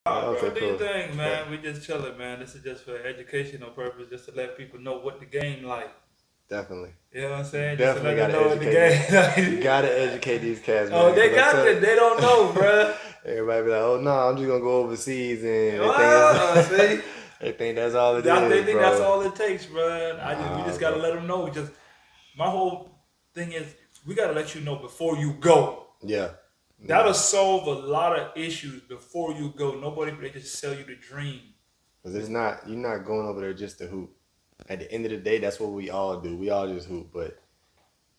Okay, Bro, do you cool. think, But man? We just chilling, man. This is just for educational purpose, just to let people know what the game like. definitely, You know what I'm saying? Just to definitely let them gotta know what the educate them. game You like. gotta educate these cats, Oh, man. they Cause I'm got telling it. They don't know, bruh. everybody be like, oh no, I'm just gonna go overseas, and they think Well, that's see, they think that's all it they is, think that's bro. all it takes, bruh. We Nah, just gotta bro. let them know. Just my whole thing is, we gotta let you know before you go. Yeah, That'll yeah. solve a lot of issues before you go. Nobody they just sell you the dream. Cause it's not you're not going over there just to hoop. At the end of the day, that's what we all do. We all just hoop, but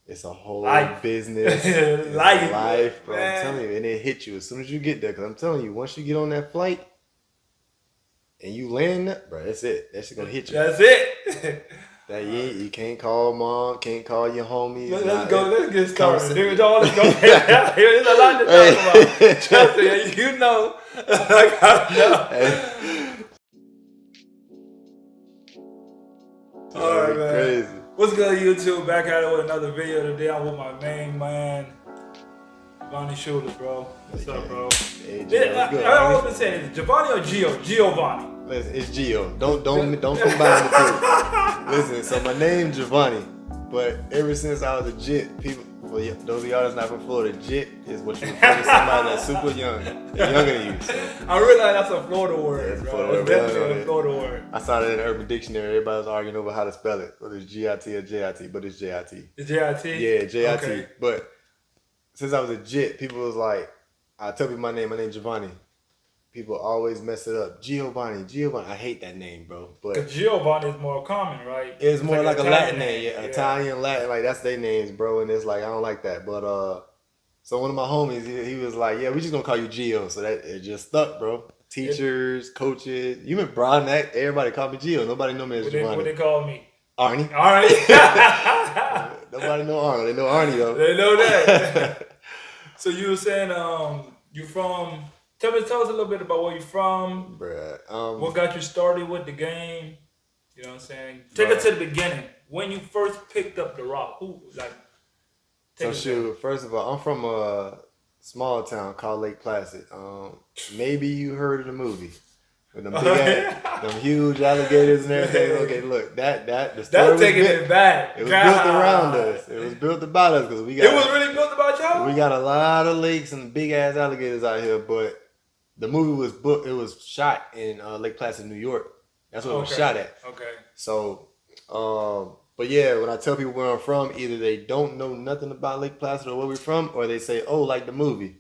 it's a whole Life. business. It's a Life, life, bro. I'm man. telling you, and it hits you as soon as you get there. Cause I'm telling you, once you get on that flight and you land, bro, that's it. That's gonna hit you. That's it. That you can't call mom, can't call your homies. Let's Nah, go. Let's get come started. sit. Dude, let's go. There's a lot to talk about. Trust me, you know. I gotta know. Hey, All that'd right, be man. crazy. What's good, YouTube? Back at it with another video today. I'm with my main man, Giovanni Schuler, bro. What's up, bro? Hey, Gio, what's good, I Arnie? always say, is it Giovanni or Giovanni? Listen, it's Gio. Don't combine the two. Listen, so my name Giovanni, but ever since I was a jit, people, for those of y'all that's not from Florida, jit is what you refer to somebody that's super young, they're younger than you. So I realize that's a Florida word, that's a bro. Florida It's word. definitely a Florida word. I saw that in the Urban Dictionary. Everybody was arguing over how to spell it, whether it's G-I-T or J-I-T, but it's J-I-T. The JIT? Yeah, J-I-T. Okay. But since I was a jit, people was like, I tell people my name's Giovanni. People always mess it up. Giovanni. I hate that name, bro. But Because Giovanni is more common, right? it's more like a Italian Latin name. Yeah, Italian, Latin, like that's their names, bro. And it's like I don't like that. But so one of my homies, he was like, yeah, we just gonna call you Gio. So that it just stuck, bro. Teachers, coaches, you remember Brown Act, everybody called me Gio. Nobody know me as Giovanni. What they call me? Arnie. All right. Nobody know Arnold. They know Arnie though. They know that. So you were saying you from tell us a little bit about where you from. Bruh, What got you started with the game? You know what I'm saying? Take it to the beginning. When you first picked up the rock. Who like So shoot, first of all, I'm from a small town called Lake Placid. Maybe you heard of the movie with them them huge alligators and everything. Okay, look, the story that's taking it back. It was built around us. It was built about us because we got. It was really built about y'all. We got a lot of lakes and big ass alligators out here, but the movie was booked. It was shot in Lake Placid, New York. That's where it was shot at. Okay. So, but yeah, when I tell people where I'm from, either they don't know nothing about Lake Placid or where we're from, or they say, "Oh, like the movie."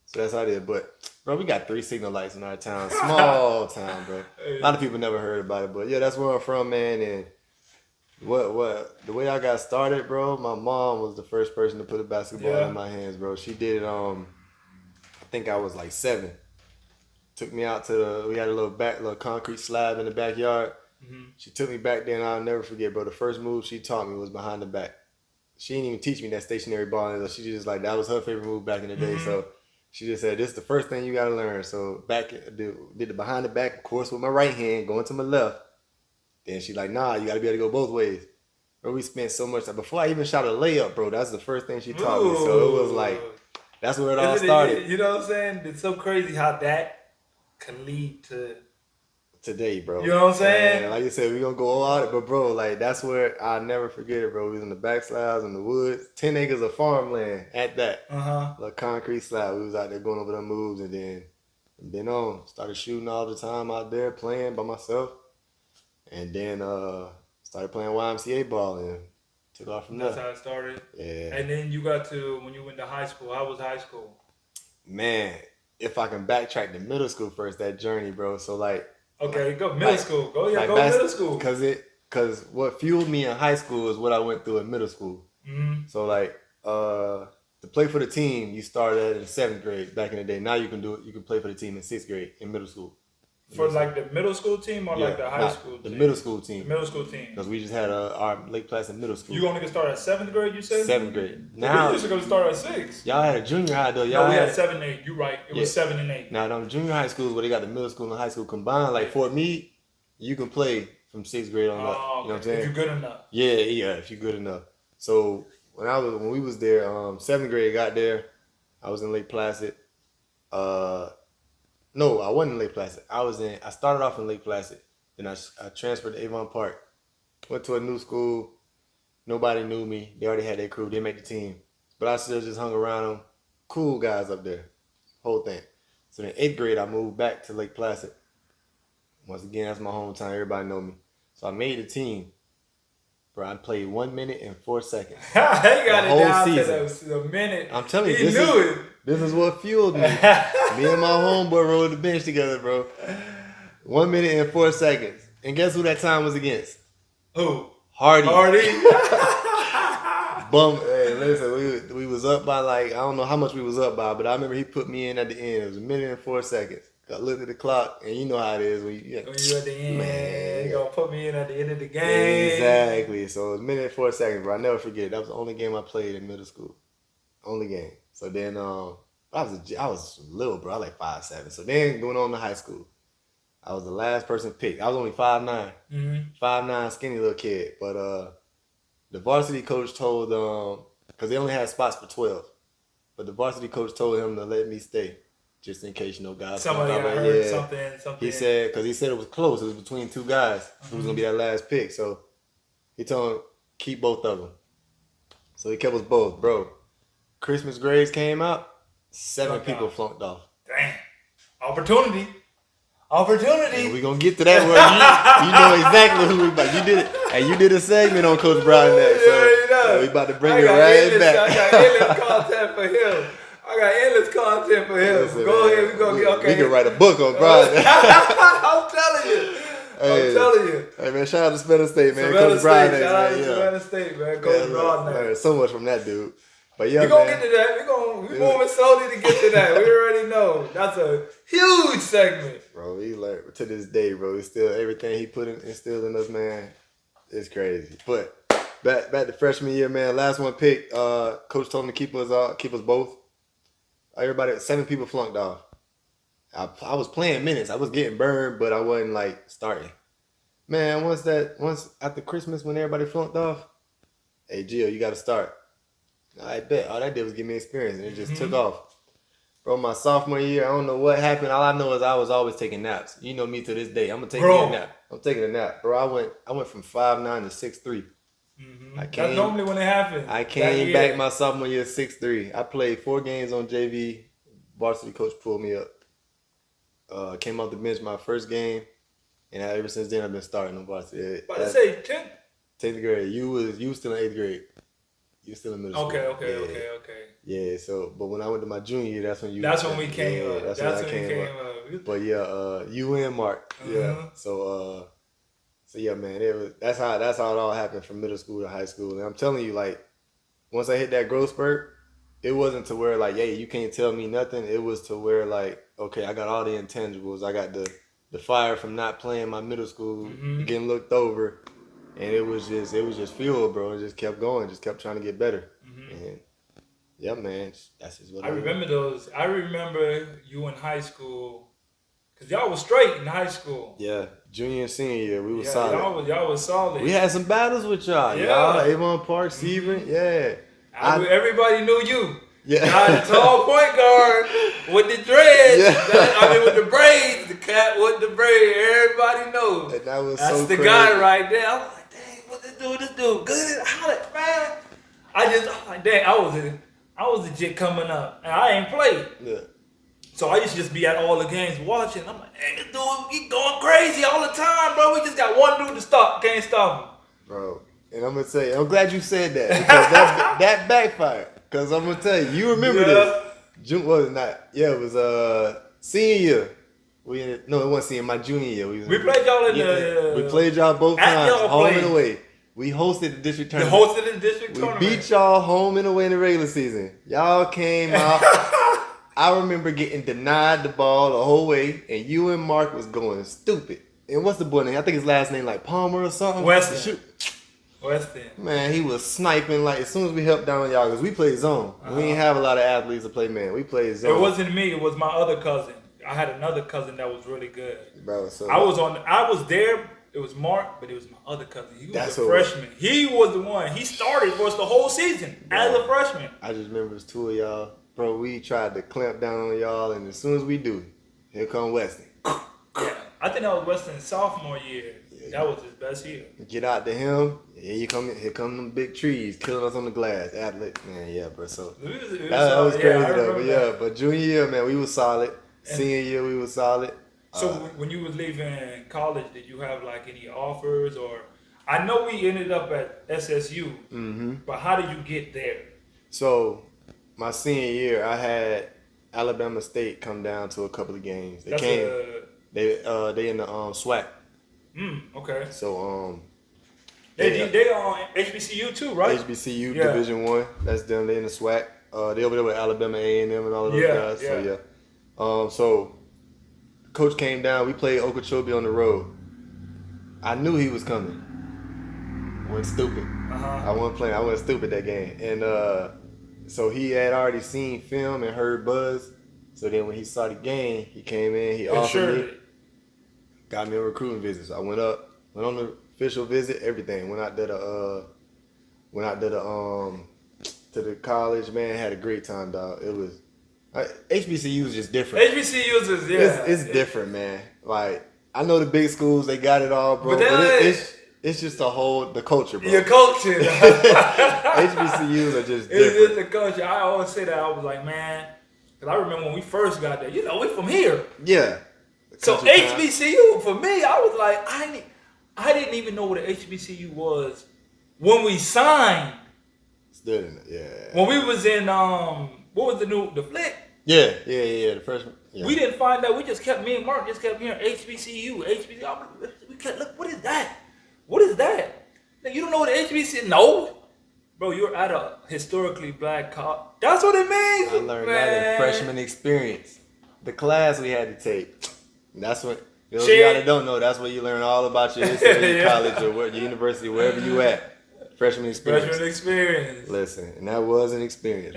So that's how it is. But bro, we got 3 signal lights in our town, small town, bro. A lot of people never heard about it, but yeah, that's where I'm from, man. And what the way I got started, bro. My mom was the first person to put a basketball in my hands, bro. She did it. I think I was like 7. Took me out to we had a little concrete slab in the backyard. Mm-hmm. She took me back there, and I'll never forget, bro. The first move she taught me was behind the back. She didn't even teach me that stationary ball. She just like that was her favorite move back in the day. Mm-hmm. So she just said, "This is the first thing you got to learn." So did the behind the back, of course, with my right hand going to my left. Then she like, "Nah, you got to be able to go both ways." Bro, we spent so much time before I even shot a layup, bro. That's the first thing she taught me. So it was like that's where it all started. You know what I'm saying? It's so crazy how that can lead to today, bro. You know what I'm saying? And like you said, we gonna go all out, but bro, like that's where I'll never forget it, bro. We was in the back slides in the woods, 10 acres of farmland at that. The concrete slab. We was out there going over them moves, and then started shooting all the time out there, playing by myself, and then started playing YMCA ball and took off from there. That's how it started. Yeah. And then you got to when you went to high school. How was high school? Man, if I can backtrack to middle school first, that journey, bro. So like. Okay, go middle school. Go middle school. Cause what fueled me in high school is what I went through in middle school. Mm-hmm. So like to play for the team, you started in 7th grade back in the day. Now you can do it. You can play for the team in 6th grade in middle school. For like the middle school team or like the high school team? The middle school team. The middle school team. Because we just had our Lake Placid middle school. You gonna get started at 7th grade, you said? 7th grade. Now we used to go start at 6. Y'all had a junior high though. We had 7 and 8. You're right. It was 7 and 8. Now them junior high schools where they got the middle school and high school combined, like Fort Meade, you can play from 6th grade on up. You know what I'm saying? If you're good enough. Yeah, if you're good enough. So when we was there, 7th grade got there, I was in Lake Placid. No, I wasn't in Lake Placid. I started off in Lake Placid. Then I transferred to Avon Park. Went to a new school. Nobody knew me. They already had their crew. They made the team. But I still just hung around them. Cool guys up there. Whole thing. So in 8th grade, I moved back to Lake Placid. Once again, that's my hometown. Everybody know me. So I made the team. Bro, I played 1 minute and 4 seconds. He got The it whole down season. to the minute. I'm telling you, he knew it. This is what fueled me. Me and my homeboy rode the bench together, bro. 1 minute and 4 seconds. And guess who that time was against? Who? Hardy. Hardy. Bum. Hey, listen, we was up by like, I don't know how much we was up by, but I remember he put me in at the end. It was 1 minute and 4 seconds. I looked at the clock, and you know how it is when you When you at the end, man, you gonna put me in at the end of the game. Exactly. So it was 1 minute and 4 seconds, bro. I never forget it. That was the only game I played in middle school. Only game. So then I was little, bro. I was like 5'7". So then going on to high school, I was the last person picked. I was only 5'9". 5'9", skinny little kid. But the varsity coach told because they only had spots for 12, but the varsity coach told him to let me stay. Just in case, guys. Somebody heard something. He said, because he said it was close. It was between two guys who was going to be that last pick. So he told him, keep both of them. So he kept us both, bro. Christmas grades came out. 7 people flunked off. Damn. Opportunity. And we going to get to that word. You know exactly who we about. You did it. And you did a segment on Coach Brown next. So we about to bring it right back. I got endless content for him. Listen, Go man, ahead, we gonna get okay. We can write a book on Brown. I'm telling you. Hey man, shout out to Savannah State, man. Savannah Coach Brown, State, shout out to man. Savannah State, man. Coach Brown. Learned so much from that dude. But yeah, we gonna get to that. We moving slowly to get to that. We already know that's a huge segment, bro. We learned to this day, bro. It's still everything he instilled in us, man. It's crazy. But back to freshman year, man. Last one picked. Coach told him to keep us both. Everybody, 7 people flunked off. I was playing minutes. I was getting burned, but I wasn't like starting. Man, once after Christmas when everybody flunked off, hey Gio, you got to start. I bet all that did was give me experience, and it just took off. Bro, my sophomore year, I don't know what happened. All I know is I was always taking naps. You know me to this day. I'm gonna take me a nap. I'm taking a nap, bro. I went from 5'9" to 6'3". That's normally when it happens. I came back my sophomore year 6'3". I played 4 games on JV. Varsity coach pulled me up. Came off the bench my first game, and ever since then I've been starting on varsity. But I say 10th grade. You was still in 8th grade. You were still in middle school. Okay. Yeah. So, but when I went to my junior year, that's when we came up. That's when I came up. But yeah, you and Mark. Yeah. So yeah, man, that's how it all happened from middle school to high school. And I'm telling you, like, once I hit that growth spurt, it wasn't to where like, hey, you can't tell me nothing. It was to where like, okay, I got all the intangibles. I got the fire from not playing my middle school, getting looked over, and it was just fuel, bro. It just kept going, just kept trying to get better. And yeah, man, that's just what I remember those. I remember you in high school. Cause y'all was straight in high school. Yeah, junior and senior year, we was solid. Y'all was solid. We had some battles with y'all. Yeah. Y'all, Avon Park, Sebring, yeah. Everybody knew you. Yeah. Y'all the tall point guard with the dreads. Yeah. With the braids, the cat with the braid. Everybody knows. And that's so the crazy. guy right there. I was like, dang, what this dude good? Man. I was legit coming up, and I ain't played. Yeah. So I used to just be at all the games watching. I'm like, hey, this dude, he going crazy all the time, bro. We just got one dude to stop. Can't stop him. Bro, and I'm going to tell you, I'm glad you said that. Because that backfired. Because I'm going to tell you, you remember this. June was not. Yeah, it was senior year. It wasn't senior, my junior year. We played y'all in the... We played y'all both times, home and away. We hosted the district tournament. We beat y'all home and away in the regular season. Y'all came out. I remember getting denied the ball the whole way, and you and Mark was going stupid. And what's the boy name? I think his last name like Palmer or something. Weston. Man, he was sniping like as soon as we helped down on y'all because we played zone. We didn't have a lot of athletes to play man. We played zone. It wasn't me. It was my other cousin. I had another cousin that was really good. Bro, so I was there. It was Mark, but it was my other cousin. He was a freshman. He was the one. He started for us the whole season as a freshman. I just remember it was 2 of y'all. Bro, we tried to clamp down on y'all, and as soon as we do, Here come Weston. Yeah, I think that was Weston's sophomore year. Yeah, that was his best year. Get out to him. Here come them big trees killing us on the glass. Athlete, man, yeah, bro. So that was crazy though. But yeah, but junior year, man, we was solid. Senior year, we was solid. So when you was leaving college, did you have like any offers or? I know we ended up at SSU, but how did you get there? So my senior year, I had Alabama State come down to a couple of games. They came. They in the SWAC. Okay. So they on HBCU too, right? HBCU Division I. That's them. They in the SWAC. They over there with Alabama A&M and all of those guys. Yeah. So yeah. So coach came down. We played Okeechobee on the road. I knew he was coming. Went stupid. I wasn't playing. I went stupid that game. And so he had already seen film and heard buzz. So then when he saw the game, he came in. He offered me. Got me a recruiting visit. So I went on the official visit. Everything. Went out there to the college. Man, had a great time, dog. It was HBCU is just different. HBCUs is it's different, man. Like I know the big schools, they got it all, bro. But it's just the culture, bro. Your culture. HBCUs are just different. It's just the culture. I always say that. I was like, man, because I remember when we first got there. You know, we from here. Yeah. So HBCU for me, I was like, I didn't even know what an HBCU was when we signed. Still didn't. Yeah. When we was in what was the flick? Yeah. The freshman. Yeah. We didn't find out. We just kept me and Mark just kept hearing HBCU. We kept look. What is that? What is that? You don't know what HBCU? No, bro. You're at a historically black college. That's what it means. I learned that in freshman experience. The class we had to take. That's what. Those of y'all that don't know, that's where you learn all about your history in college or your university, wherever you at. Freshman experience. Listen, and that was an experience.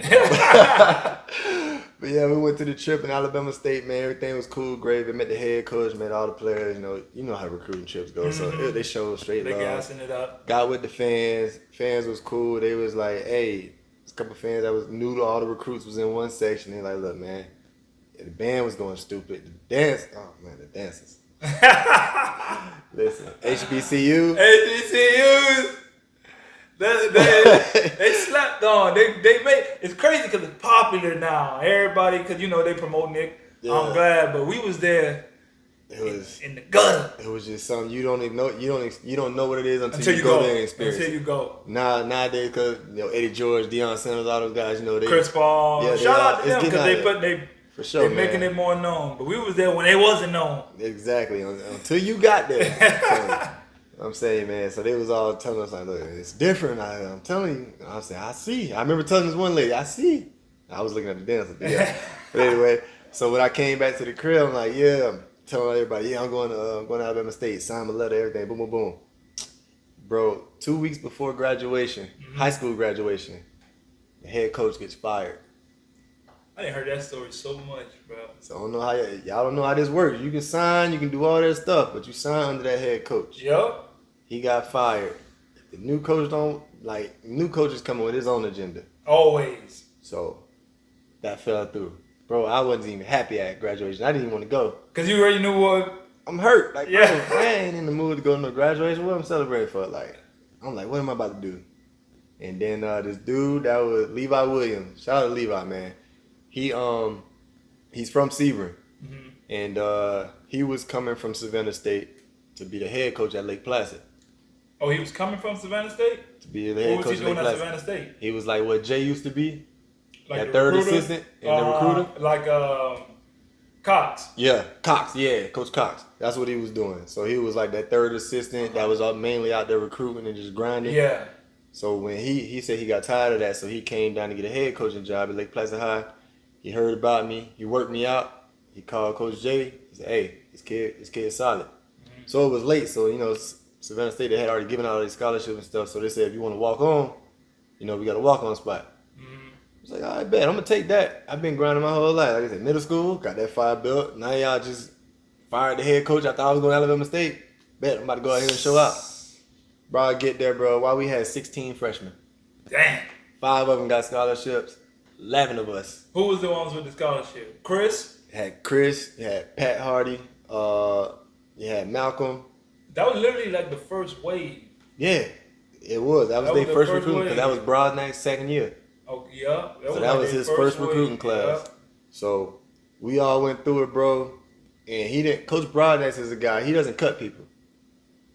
But yeah, we went to the trip in Alabama State, man. Everything was cool, great. We met the head coach, met all the players. You know how recruiting trips go. So they showed straight love. They gassing it up. Got with the fans. Fans was cool. They was like, hey, a couple of fans that was new to all the recruits was in one section. They like, look, man, the band was going stupid. The dances. Listen, HBCUs. They slept on. They made it's crazy because it's popular now. Everybody, because they promote Nick. Yeah. I'm glad, but we was there. It was in the gutter. It was just something you don't even know. You don't know what it is until you go there and experience. Until you go. Nowadays, because Eddie George, Deion Sanders, all those guys, they Chris Paul. Yeah, shout out to them because for sure, they're making it more known. But we was there when it wasn't known. Exactly. Until you got there. I'm saying, man, so they was all telling us, like, look, it's different. I'm telling you. I'm saying, I see. I remember telling this one lady, I see. I was looking at the dancer. Yeah. But anyway, so when I came back to the crib, I'm like, I'm telling everybody, I'm going to Alabama State, sign my letter, everything, boom, boom, boom. Bro, 2 weeks before graduation, high school graduation, the head coach gets fired. I didn't heard that story so much, bro. So I don't know how y'all don't know how this works. You can sign, you can do all that stuff, but you sign under that head coach. Yep. He got fired. The new coach new coach is coming with his own agenda. Always. So that fell through. Bro, I wasn't even happy at graduation. I didn't even want to go. Because you already knew what? I'm hurt. Like, bro, I ain't in the mood to go to no graduation. What I'm celebrating for? Like, I'm like, what am I about to do? And then this dude, that was Levi Williams. Shout out to Levi, man. He's from Sebring. And he was coming from Savannah State to be the head coach at Lake Placid. Oh, he was coming from Savannah State? To be the head coach at Lake Placid. What was he doing at Savannah State? He was like what Jay used to be. Like that third assistant and the recruiter. Like Cox. Yeah, Cox. Yeah, Coach Cox. That's what he was doing. So he was like that third assistant that was mainly out there recruiting and just grinding. Yeah. So when he said he got tired of that, so he came down to get a head coaching job at Lake Placid High. He heard about me. He worked me out. He called Coach Jay. He said, hey, this kid's solid. So it was late. So, Savannah State, they had already given out all these scholarships and stuff. So they said, if you want to walk on, we got a walk-on spot. I was like, all right, bet. I'm going to take that. I've been grinding my whole life. Like I said, middle school, got that fire built. Now y'all just fired the head coach. I thought I was going to Alabama State. Bet, I'm about to go out here and show out. Bro, I get there, bro. While we had 16 freshmen. Damn. 5 of them got scholarships. 11 of us. Who was the ones with the scholarship? Chris? Had Chris, you had Pat Hardy, you had Malcolm. That was literally like the first wave. Yeah, it was. That was their first recruiting because that was Broadnack's second year. Oh yeah. So that was his first recruiting class. Yeah. So we all went through it, bro. And he didn't. Coach Broadnax is a guy. He doesn't cut people.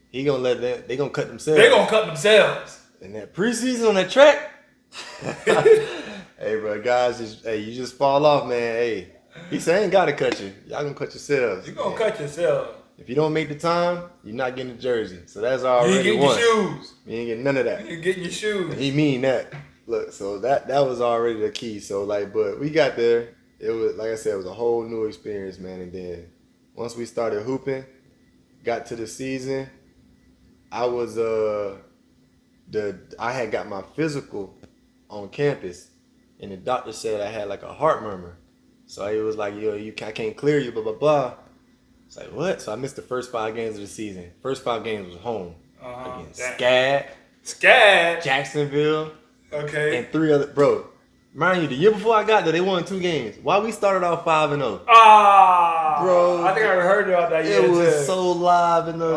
He gonna let them. They gonna cut themselves. They gonna cut themselves. And that preseason on that track. Hey, bro, guys, you just fall off, man. Hey, he said, I ain't gotta cut you. Y'all gonna cut yourselves. You gonna cut yourself. If you don't make the time, you're not getting the jersey. So that's already you ain't getting one. your shoes. You ain't getting none of that. You ain't getting your shoes. He mean that. Look, so that was already the key. So like, but we got there. It was, like I said, it was a whole new experience, man. And then once we started hooping, got to the season, I was I had got my physical on campus, and the doctor said I had like a heart murmur. So he was like, yo, I can't clear you, blah blah blah. It's like, what? So I missed the first 5 games of the season. First 5 games was home against Scad, Jacksonville, okay, and 3 other. Bro, mind you, the year before I got there, they won 2 games. Why we started off 5-0? Bro, I think I heard about that. It was so live in the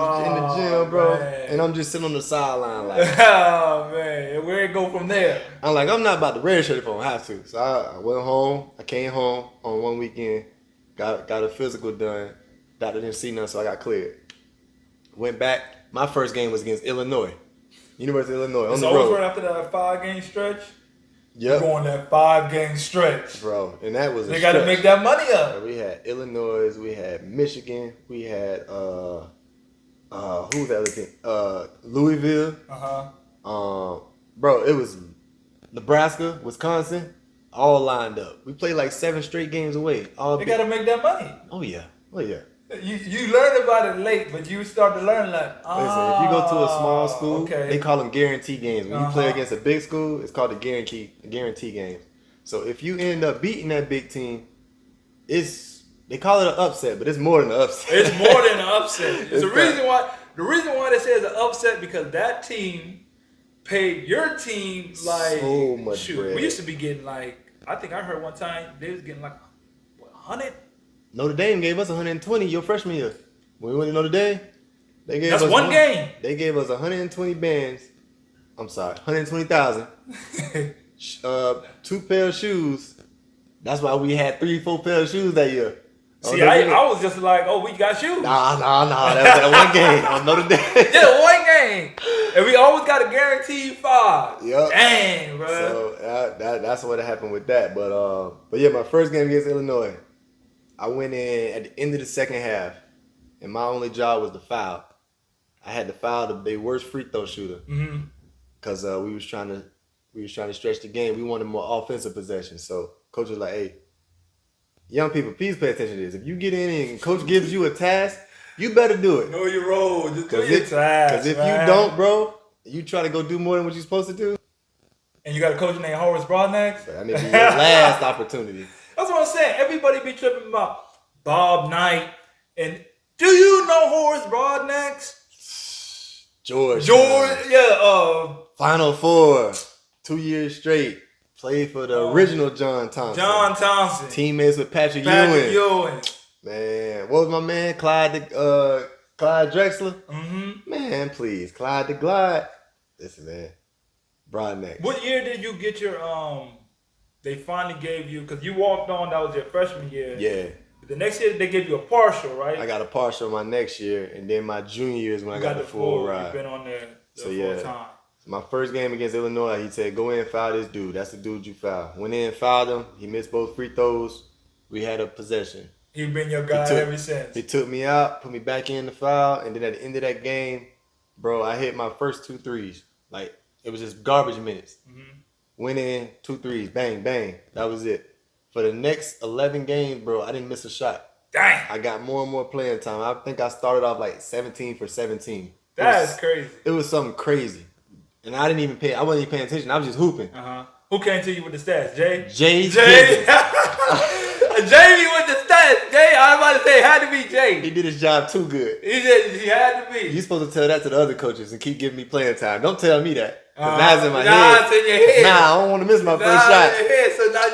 gym, bro. Man. And I'm just sitting on the sideline like, oh man, where it go from there? I'm like, I'm not about to redshirt if I don't have to. So I went home. I came home on one weekend, got a physical done. Doctor didn't see nothing, so I got cleared. Went back. My first game was against Illinois, University of Illinois, on the road. Right after that 5-game stretch. Yep. You're going that 5-game stretch, bro. And that was they got to make that money up. We had Illinois, we had Michigan, we had who was the other team? Louisville. Bro, it was Nebraska, Wisconsin, all lined up. We played like 7 straight games away. They got to make that money. Oh yeah. You learn about it late, but you start to learn like, listen, if you go to a small school, okay, they call them guarantee games. When you play against a big school, it's called a guarantee games. So if you end up beating that big team, they call it an upset, but it's more than an upset. It's more than an upset. The reason why they say it's an upset because that team paid your team like so much bread. We used to be getting like, I think I heard one time they was getting like 100. Notre Dame gave us 120 your freshman year. When we went to Notre Dame, they gave us one game. They gave us 120 bands. I'm sorry, 120,000. 2 pair of shoes. That's why we had 3-4 pair of shoes that year. See, I was just like, oh, we got shoes. Nah. That was that one game on Notre Dame. Yeah, one game. And we always got a guaranteed 5. Yep. Dang, bro. So that's what happened with that. But yeah, my first game against Illinois, I went in at the end of the second half, and my only job was to foul. I had to foul their worst free throw shooter because we was trying to stretch the game. We wanted more offensive possession. So coach was like, "Hey, young people, please pay attention to this. If you get in and coach gives you a task, you better do it. Know your role. Just do your task. Because if you don't, bro, you try to go do more than what you're supposed to do. And you got a coach named Horace Broadnax. That may be your last opportunity." That's what I'm saying. Everybody be tripping about Bob Knight. And do you know Horace Broadnax? George, yeah. Final Four, 2 years straight. Played for the original John Thompson. Teammates with Patrick Ewing. Man, what was my man? Clyde Drexler? Man, please. Clyde the Glide. Listen, man. Broadnax. What year did you get your they finally gave you, because you walked on, that was your freshman year. Yeah. The next year they gave you a partial, right? I got a partial my next year, and then my junior year is when I got the full ride. You've been on there full time. So my first game against Illinois, he said, go in and foul this dude. That's the dude you foul. Went in and fouled him. He missed both free throws. We had a possession. He's been your guy ever since. He took me out, put me back in the foul, and then at the end of that game, bro, I hit my first 2 threes. Like, it was just garbage minutes. Went in, 2 threes, bang, bang. That was it. For the next 11 games, bro, I didn't miss a shot. Dang. I got more and more playing time. I think I started off like 17 for 17. That's crazy. It was something crazy. And I wasn't even paying attention. I was just hooping. Who came to you with the stats? Jay? Jay. Jamie with the stats. Jay, I was about to say, it had to be Jay. He did his job too good. He had to be. You're supposed to tell that to the other coaches and keep giving me playing time. Don't tell me that. Now it's in my head. It's in your head. Nah, I don't want to miss my first shot. In your head, so now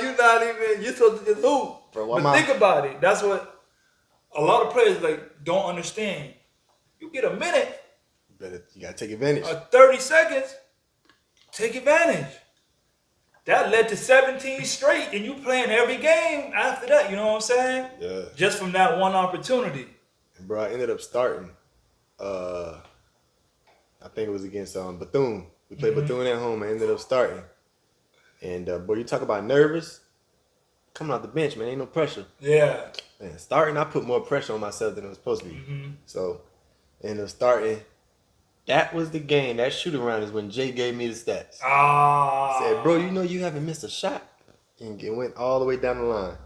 you're supposed to just hoop. Bro, but think about it. That's what a lot of players like don't understand. You get a minute, you gotta take advantage. 30 seconds, take advantage. That led to 17 straight, and you playing every game after that. You know what I'm saying? Yeah. Just from that one opportunity. And bro, I ended up starting. I think it was against Bethune. We played Bethune at home. I ended up starting. And boy, you talk about nervous. Coming off the bench, man, ain't no pressure. Yeah. Man, starting, I put more pressure on myself than it was supposed to be. So, ended up starting. That was the game. That shoot around is when Jay gave me the stats. Said, bro, you know you haven't missed a shot. And it went all the way down the line.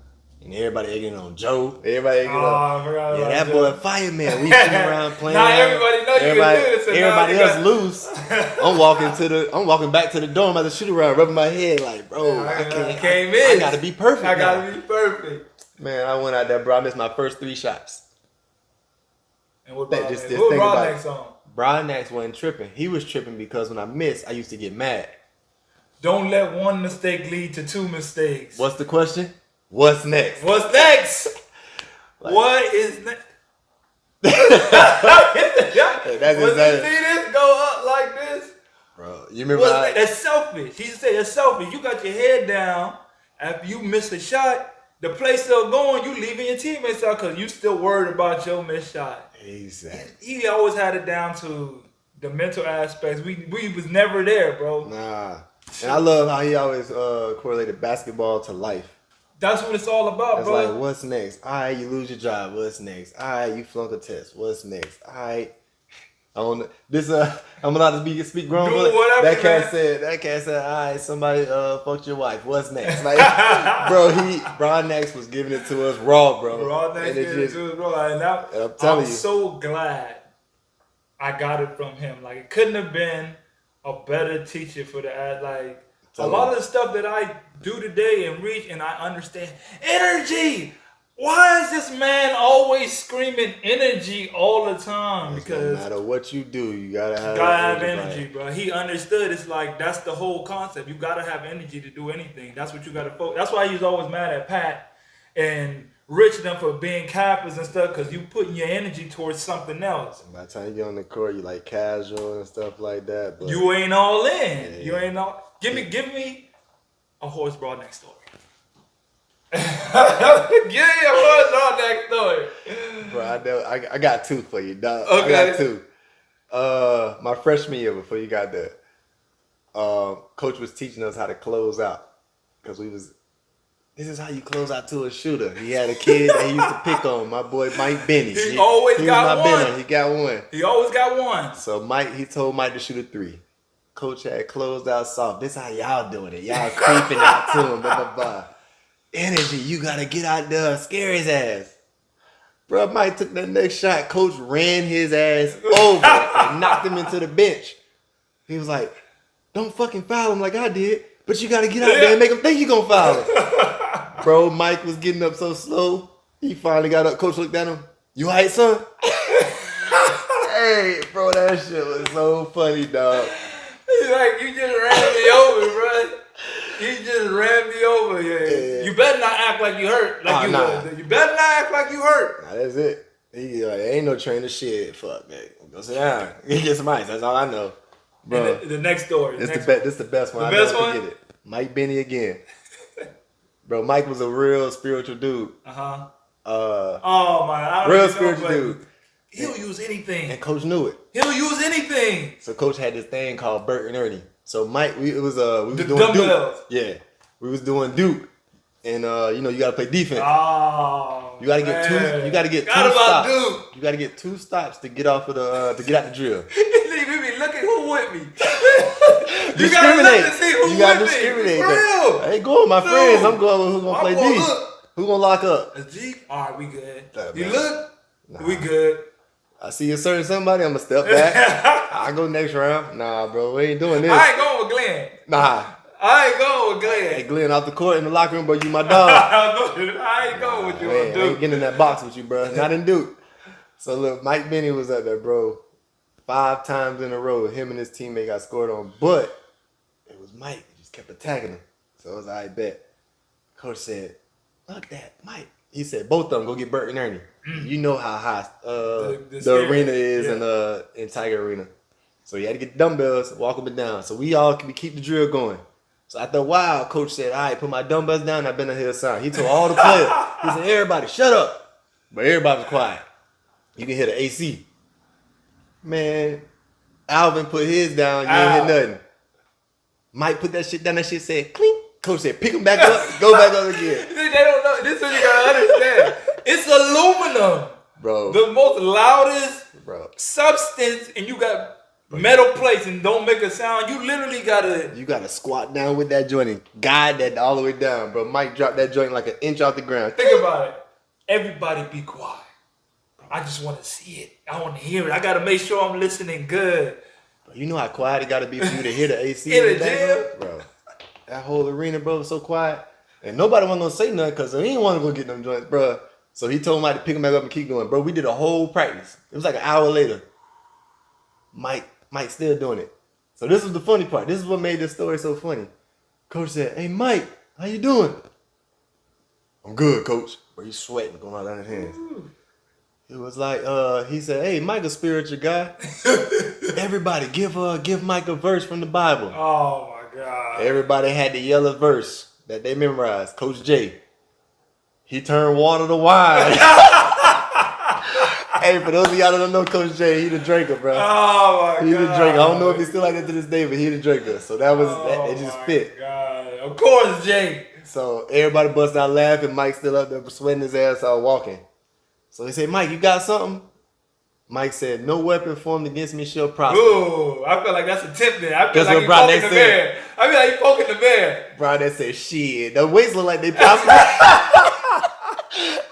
And everybody egging on Joe. Everybody egging on. Yeah, that boy fireman. We sitting around playing. Now everybody know you can do this. Everybody else loose. I'm walking back to the dorm as a shoot around, rubbing my head like, bro, I gotta be perfect. I gotta be perfect. Man, I went out there, bro. I missed my first 3 shots. And what What Broadneck's on? Broadneck's wasn't tripping. He was tripping because when I missed, I used to get mad. Don't let one mistake lead to 2 mistakes. What's the question? What's next? What's next? What is next? That's when you see this go up like this, bro. You remember that's selfish. He said that's selfish. You got your head down after you miss a shot. The play still going. You leaving your teammates out because you still worried about your missed shot. Exactly. He always had it down to the mental aspects. We was never there, bro. Nah. And I love how he always correlated basketball to life. That's what it's all about, it's bro. It's like, what's next? All right, you lose your job. What's next? All right, you flunk a test. What's next? All right. I'm allowed to speak grown. Do whatever, that cat said, all right, somebody fucked your wife. What's next? Like, bro, Broadneck's was giving it to us raw, bro. Broadneck's giving it to us raw. And I'm telling you. I'm so glad I got it from him. Like, it couldn't have been a better teacher for the like. A lot of the stuff that I do today and reach, and I understand energy. Why is this man always screaming energy all the time? Because no matter what you do, you gotta have energy, bro. He understood. It's like that's the whole concept. You gotta have energy to do anything. That's what you gotta focus. That's why he was always mad at Pat and Rich them for being cappers and stuff, because you putting your energy towards something else. By the time you get on the court, you like casual and stuff like that. But you ain't all in. Yeah. You ain't all. Give me a Horace Broadneck story. Give me a Horace Broadneck story. Bro, I got 2 for you, dog. Okay. I got 2. My freshman year, before you got there, coach was teaching us how to close out. Because this is how you close out to a shooter. He had a kid that he used to pick on, my boy Mike Benny. He always got one. Benner. He got one. He always got one. So he told Mike to shoot a 3. Coach had closed out soft. This how y'all doing it. Y'all creeping out to him. Blah, blah, blah. Energy, you gotta get out there, scare his ass. Bro, Mike took that next shot. Coach ran his ass over and knocked him into the bench. He was like, don't fucking foul him like I did, but you gotta get out there and make him think you gonna foul him. Bro, Mike was getting up so slow. He finally got up. Coach looked at him. You all right, son? Hey, bro, that shit was so funny, dog. He's like, you just ran me over, bro. You just ran me over. Yeah. You better not act like you hurt. You better not act like you hurt. Nah, that's it. Ain't no trainer shit. Fuck, man. Go sit down. Get some ice. That's all I know. Bro, the next story. This the best one. The best one? Forget it. Mike Benny again. Bro, Mike was a real spiritual dude. Oh my! Real spiritual dude. He'll use anything. And Coach knew it. He'll use anything. So Coach had this thing called Bert and Ernie. So Mike, we was doing dumbbells. Duke. Yeah, we was doing Duke, and you gotta play defense. Oh, you gotta get 2. You gotta get 2 stops. Duke. You gotta get 2 stops to get off of the to get out the drill. You be looking who with me. You gotta look to see who you gotta discriminate. For real. I ain't going with my friends. I'm going with who's gonna play D. Who gonna lock up? A G. All right, we good. You look. Nah. We good. I see you serving somebody, I'm gonna step back. I go next round. Nah, bro, we ain't doing this. I ain't going with Glenn. Nah. I ain't going with Glenn. Hey, Glenn, off the court in the locker room, bro, you my dog. I ain't going with you, man, I ain't getting in that box with you, bro. Not in Duke. So look, Mike Benny was up there, bro. 5 times in a row, him and his teammate got scored on, but it was Mike. He just kept attacking him. So it was, I bet. Coach said, Fuck that, Mike. He said, both of them go get Bert and Ernie. You know how high The arena is in Tiger Arena. So you had to get the dumbbells, walk up and down. So we keep the drill going. So after a while, coach said, all right, put my dumbbells down. I've been to hear a sound. He told all the players, he said, everybody, shut up. But everybody was quiet. You can hear the AC. Man, Alvin put his down. You ain't hear nothing. Mike put that shit down. That shit said, clink. Coach said, pick him back up, go back up again. They don't know. This is what you gotta understand. It's aluminum. Bro. The most loudest Bro. substance, and you got metal plates and don't make a sound. You literally gotta. You gotta squat down with that joint and guide that all the way down, bro. Mike dropped that joint like an inch off the ground. Think about it. Everybody be quiet. I just want to see it. I want to hear it. I gotta make sure I'm listening good. Bro, you know how quiet it gotta be for you to hear the AC In in the gym, bro. That whole arena, bro, was so quiet, and nobody wasn't gonna say nothing because he didn't want to go get them joints, bro. So he told Mike to pick him back up and keep going, bro. We did a whole practice. It was like an hour later. Mike still doing it. So this was the funny part. This is what made this story so funny. Coach said, "Hey, Mike, how you doing?" "I'm good, coach." Bro, he's sweating, going all down his hands. It was like, he said, "Hey, Mike, a spiritual guy. Everybody, give Mike a verse from the Bible." Oh my God! Everybody had the yellow verse that they memorized. Coach J, he turned water to wine. Hey, for those of y'all that don't know Coach J, he the drinker, bro. Oh my God! He the drinker. I don't know if he's still like that to this day, but he the drinker. So that was it just fit. God. Of course, Jay. So everybody bust out laughing. Mike still up there sweating his ass out walking. So they said, "Mike, you got something?" Mike said, "No weapon formed against me shall prosper." Ooh, I feel like that's a tip there. I feel That's like what you Brown poking the said. bear. I feel like you poking the bear. Bro, that said, "Shit, the weights look like they prosper."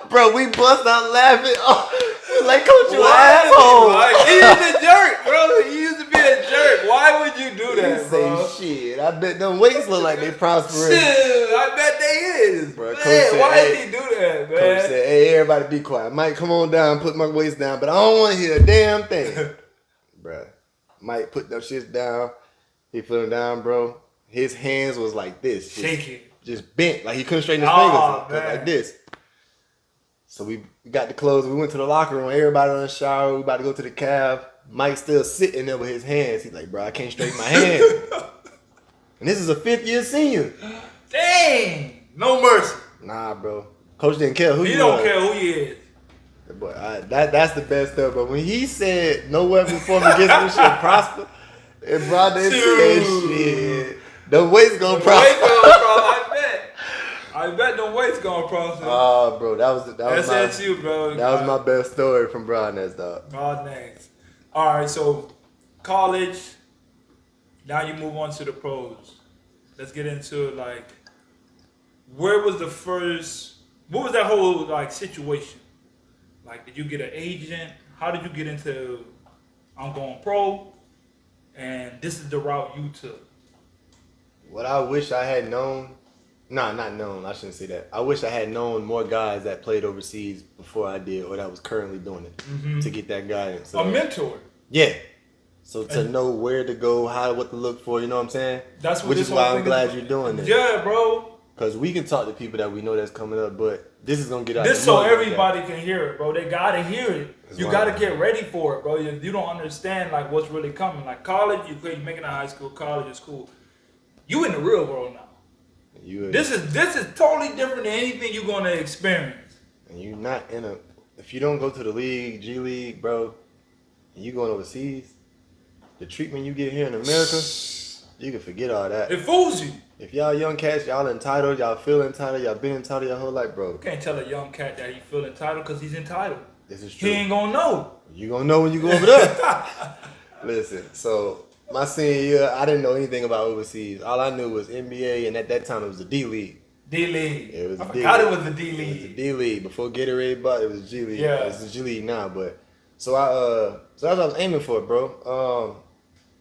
Bro, we bust out laughing. Oh, like, coach, you asshole. Like, he is a jerk, bro. He used to be a jerk. Why would you do that, He bro? say, "Shit, I bet them weights look like they prospering." Shit, I bet they is. Bro, Man, Coach said, why hey, did he do that, man? Coach said, "Hey, everybody be quiet. Mike, come on down, put my weights down, but I don't want to hear a damn thing." Bro, Mike put them shits down. He put them down, bro. His hands was like this. Shaking. Just bent. Like he couldn't straighten his Oh, fingers. man. Like this. So we got the clothes. We went to the locker room. Everybody on the shower. We about to go to the cab. Mike still sitting there with his hands. He's like, "Bro, I can't straighten my hands." And this is a 5th-year senior. Dang. No mercy. Nah, bro. Coach didn't care who He you don't was. care who he is. Boy, that's the best stuff. But when he said, "No weapon formed against me shall prosper," and bro, they said, "Shit, the weight's gonna Wait, prosper." I bet. I bet them weights gonna process. Oh, bro, that was SSU, bro. That was my best story from Broadness, dog. God names. All right, so college. Now you move on to the pros. Let's get into like, where was the first? What was that whole like situation? Like, did you get an agent? How did you get into? I'm going pro, and this is the route you took. What I wish I had known. Nah, not known. I shouldn't say that. I wish I had known more guys that played overseas before I did, or that was currently doing it, to get that guidance. So, A mentor. yeah. So to know where to go, what to look for, you know what I'm saying? That's what Which this is why whole I'm thing glad is- you're doing this. Yeah, bro. Because we can talk to people that we know that's coming up, but this is going to get out This the so mud like everybody can hear it, bro. They gotta hear it. That's You right. gotta get ready for it, bro. If you don't understand like what's really coming, like college, you make it in high school. College is cool. You in the real world now. that. This is totally different than anything you're gonna experience. And you're not if you don't go to the league, G League, bro, and you going overseas, the treatment you get here in America, you can forget all that. It fools you. If y'all young cats, y'all entitled, y'all feel entitled, y'all been entitled your whole life, bro. You can't tell a young cat that he feel entitled because he's entitled. This is He true. ain't gonna know. You gonna know when you go over there. Listen, so my senior year, I didn't know anything about overseas. All I knew was NBA, and at that time it was the D League. D League. It was I the forgot D it League. was the D It was the League. D League before Gatorade, but it was G League. Yeah. It's the G League now, but so that's what I was aiming for, bro.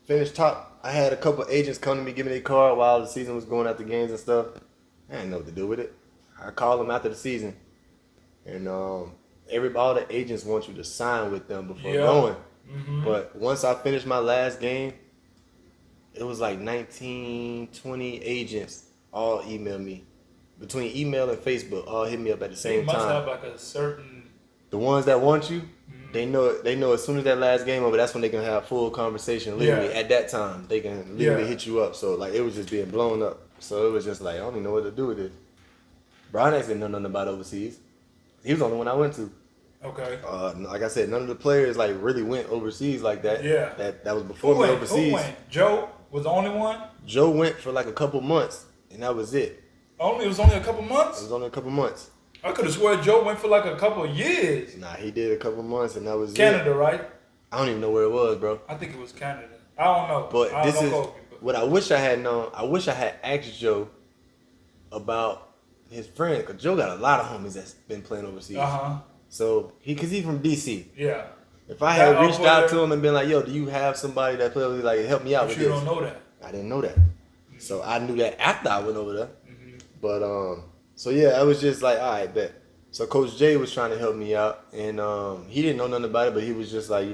Finished top. I had a couple agents come to me, give me their card while the season was going out the games and stuff. I didn't know what to do with it. I called them after the season, and all the agents want you to sign with them before Yeah. going. Mm-hmm. But once I finished my last game, it was like 19, 20 agents all emailed me between email and Facebook all hit me up at the They same must time. have like a certain. The ones that want you, they know as soon as that last game over, that's when they can have full conversation. Literally Yeah. at that time, they can literally Yeah. hit you up. So like it was just being blown up. So it was just like I don't even know what to do with it. Brian didn't know nothing about overseas. He was the only one I went to. Okay. Like I said, none of the players like really went overseas like that. Yeah. That was before me overseas. Who went? Joe was the only one. Joe went for like a couple months, and that was it. It was only a couple It months. was only a couple months. I could have sworn Joe went for like a couple of years. Nah, he did a couple months, and that was Canada, it. right? I don't even know where it was, bro. I think it was Canada. I don't know. But I this don't is know, but- what I wish I had known. I wish I had asked Joe about his friend, because Joe got a lot of homies that's been playing overseas. So because he's from DC. Yeah. If I had reached out to him and been like, "Yo, do you have somebody that plays overseas? Like, help me out with you this?" don't know that. I didn't know that. So I knew that after I went over there. But so yeah, I was just like, all right, bet. So Coach Jay was trying to help me out, and he didn't know nothing about it, but he was just like,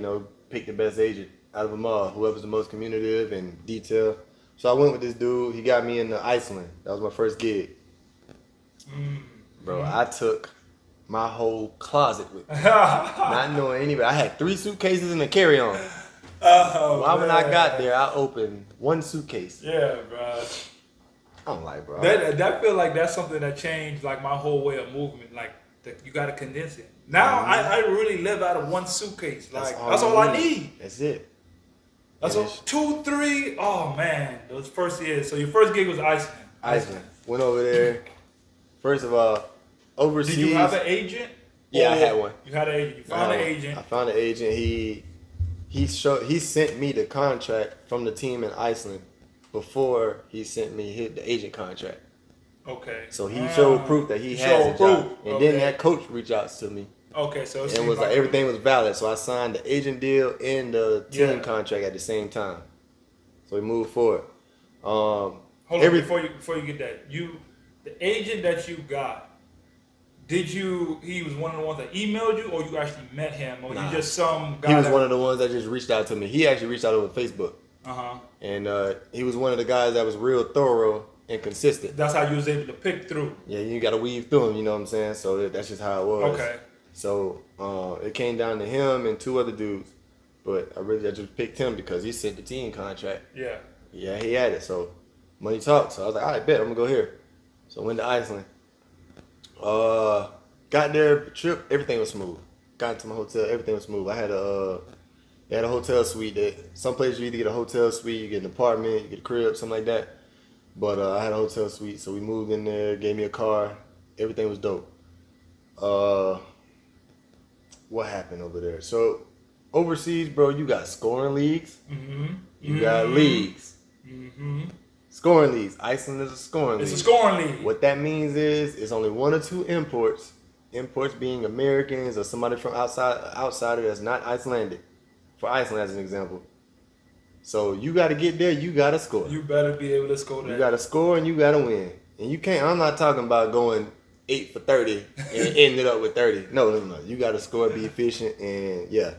pick the best agent out of them all, whoever's the most communicative and detailed. So I went with this dude. He got me into Iceland. That was my first gig. Bro, I took my whole closet with me, not knowing anybody. I had 3 suitcases and a carry-on. When I got there, I opened 1 suitcase. Yeah, bro. I'm like, bro. That feel like that's something that changed like my whole way of movement. Like you gotta condense it. Now I really live out of 1 suitcase. Like that's all I need. That's it. That's all. 2, 3. Oh man, those first years. So your first gig was Iceland. Iceland. Went over there. First of all, overseas. Did you have an agent? Yeah, I Or had one. You had an agent. You found an agent. I found an agent. He sent me the contract from the team in Iceland before he sent me the agent contract. Okay. So he showed proof that he has a job. And then that coach reached out to me. Okay, so it was like everything was valid. So I signed the agent deal and the team contract at the same time. So we moved forward. Hold on, before you get that, the agent that you got, he was one of the ones that emailed you, or you actually met him, or you just some guy? He was one of the ones that just reached out to me. He actually reached out over Facebook. Uh-huh. And he was one of the guys that was real thorough and consistent. That's how you was able to pick through. Yeah, you got to weave through them, you know what I'm saying? So that's just how it was. Okay. So it came down to him and 2 other dudes. But I just picked him because he sent the team contract. Yeah. Yeah, he had it. So money talked. So I was like, all right, bet, I'm going to go here. So I went to Iceland. Got there, trip, everything was smooth. Got into my hotel, everything was smooth. I had a hotel suite. That some places you either get a hotel suite, you get an apartment, you get a crib, something like that. But I had a hotel suite, so we moved in there, gave me a car. Everything was dope. What happened over there? So overseas, bro, you got scoring leagues. You got leagues. Scoring leagues. Iceland is a scoring league. It's a scoring league. What that means is it's only 1 or 2 imports. Imports being Americans or somebody from outsider that's not Icelandic. For Iceland as an example. So you got to get there. You got to score. You better be able to score that. You got to score and you got to win. And you can't. I'm not talking about going 8 for 30 and ended up with 30. No. You got to score, be efficient, and yeah.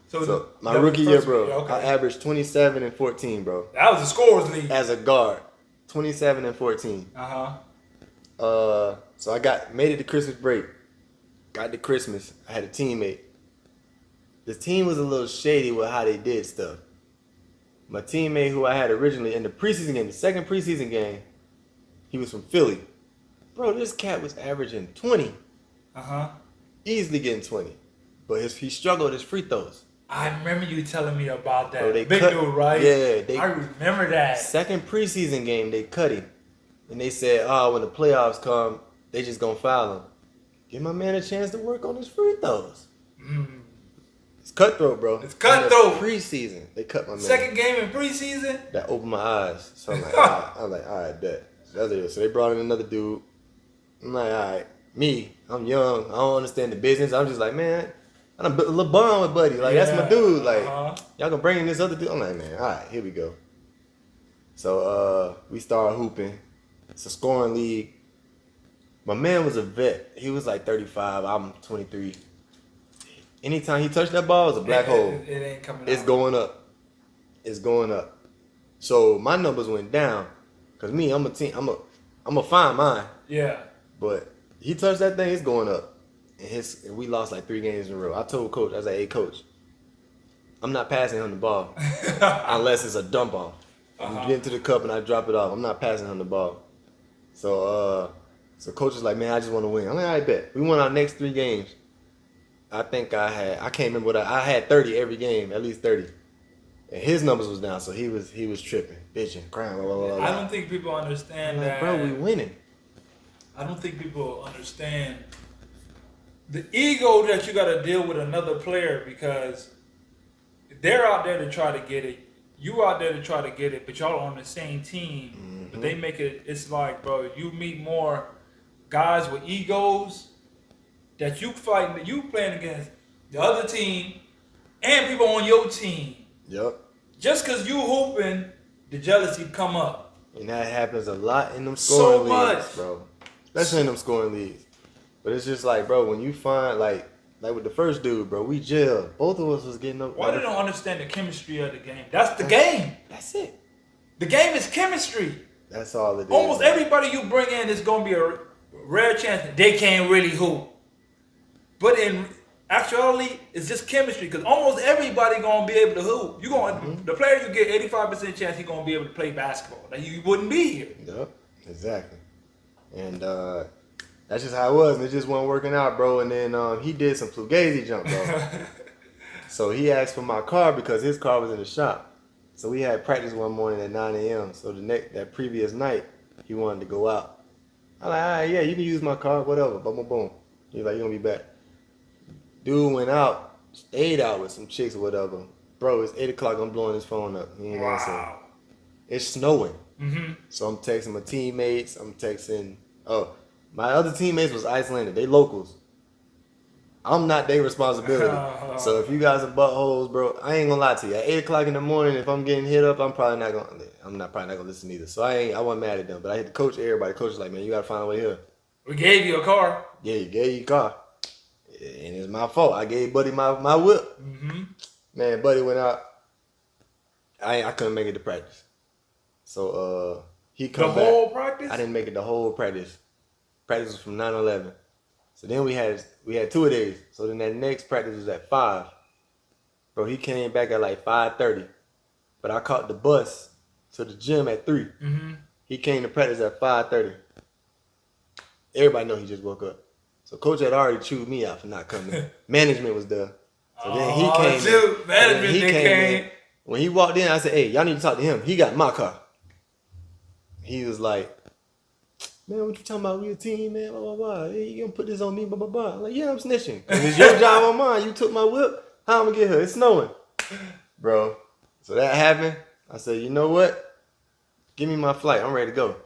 So my rookie year, bro, I averaged 27 and 14, bro. That was a scores league. As a guard, 27 and 14. So I made it to Christmas break. Got to Christmas. I had a teammate. The team was a little shady with how they did stuff. My teammate who I had originally in the preseason game, the second preseason game, he was from Philly. Bro, this cat was averaging 20. Easily getting 20. But he struggled with his free throws. I remember you telling me about that. Bro, Big dude, right? Yeah. I remember that. Second preseason game, they cut him. And they said, when the playoffs come, they just gonna foul him. Give my man a chance to work on his free throws. It's cutthroat, bro. It's cutthroat. Preseason, they cut my man. Second game in preseason? That opened my eyes. So I'm like, all right, bet. So that's it. So they brought in another dude. I'm like, all right. Me, I'm young. I don't understand the business. I'm just like, man, I done built a little bond with Buddy. Like, that's my dude. Like, y'all gonna bring in this other dude? I'm like, man, all right, here we go. So we started hooping. It's a scoring league. My man was a vet. He was like 35. I'm 23. Anytime he touched that ball, it's a black hole. It ain't coming out. It's going up. It's going up. So my numbers went down. Cause me, I'm I'm gonna find mine. Yeah. But he touched that thing, it's going up. And we lost like 3 games in a row. I told coach, I was like, hey coach, I'm not passing him the ball unless it's a dump off. You get into the cup and I drop it off. I'm not passing him the ball. So coach is like, man, I just want to win. I'm like, I bet. We won our next 3 games. I think I can't remember what I had 30 every game, at least 30. And his numbers was down, so he was tripping, bitching, crying, blah, blah, blah, blah. I don't think people understand that. Bro, we winning. I don't think people understand the ego that you got to deal with another player, because they're out there to try to get it. You out there to try to get it, but y'all on the same team. Mm-hmm. But they make it, it's like, bro, you meet more guys with egos that you fighting, you playing against the other team and people on your team. Yep. Just because you hooping, the jealousy come up. And that happens a lot in them scoring leagues, much. Bro. Especially in them scoring leagues. But it's just like, bro, when you find, like with the first dude, bro, we jailed. Both of us was getting up. Why they don't understand the chemistry of the game? That's the game. That's it. The game is chemistry. That's all it is. Almost everybody you bring in is going to be a rare chance that they can't really hoop. But in actuality, it's just chemistry, because almost everybody going to be able to hoop. You going the player you get 85% chance he's going to be able to play basketball. Like, you wouldn't be here. Yep, exactly. And that's just how it was. And it just wasn't working out, bro. And then he did some fugazi jump, bro. So he asked for my car because his car was in the shop. So we had practice one morning at 9 a.m. So that previous night, he wanted to go out. I'm like, all right, yeah, you can use my car, whatever. Boom, boom, boom. He's like, you're going to be back. Dude went out, stayed out with some chicks or whatever. Bro, it's 8 o'clock. I'm blowing his phone up. He ain't answering. It's snowing. Mm-hmm. So I'm texting my teammates. I'm texting. Oh, my other teammates was Icelandic. They locals. I'm not their responsibility. So if you guys are buttholes, bro, I ain't gonna lie to you. At 8 o'clock in the morning, if I'm getting hit up, I'm probably not gonna listen either. So I wasn't mad at them. But I had to coach everybody. Coach was like, man, you gotta find a way here. We gave you a car. Yeah, you gave you a car. And it's my fault. I gave Buddy my whip. Mm-hmm. Man, Buddy went out. I couldn't make it to practice. So he come back. The whole practice? I didn't make it the whole practice. Practice was from 9-11. So then we had 2 days. So then that next practice was at 5. Bro, he came back at like 5:30. But I caught the bus to the gym at 3. Mm-hmm. He came to practice at 5:30. Everybody know he just woke up. So coach had already chewed me out for not coming. Management was there. So then he came. Management came. When he walked in, I said, hey, y'all need to talk to him. He got my car. He was like, man, what you talking about? We a team, man, blah, blah, blah. Hey, you gonna put this on me, blah, blah, blah. I'm like, yeah, I'm snitching. It's your job on mine. You took my whip. How I'm gonna get here? It's snowing. Bro. So that happened. I said, you know what? Give me my flight. I'm ready to go.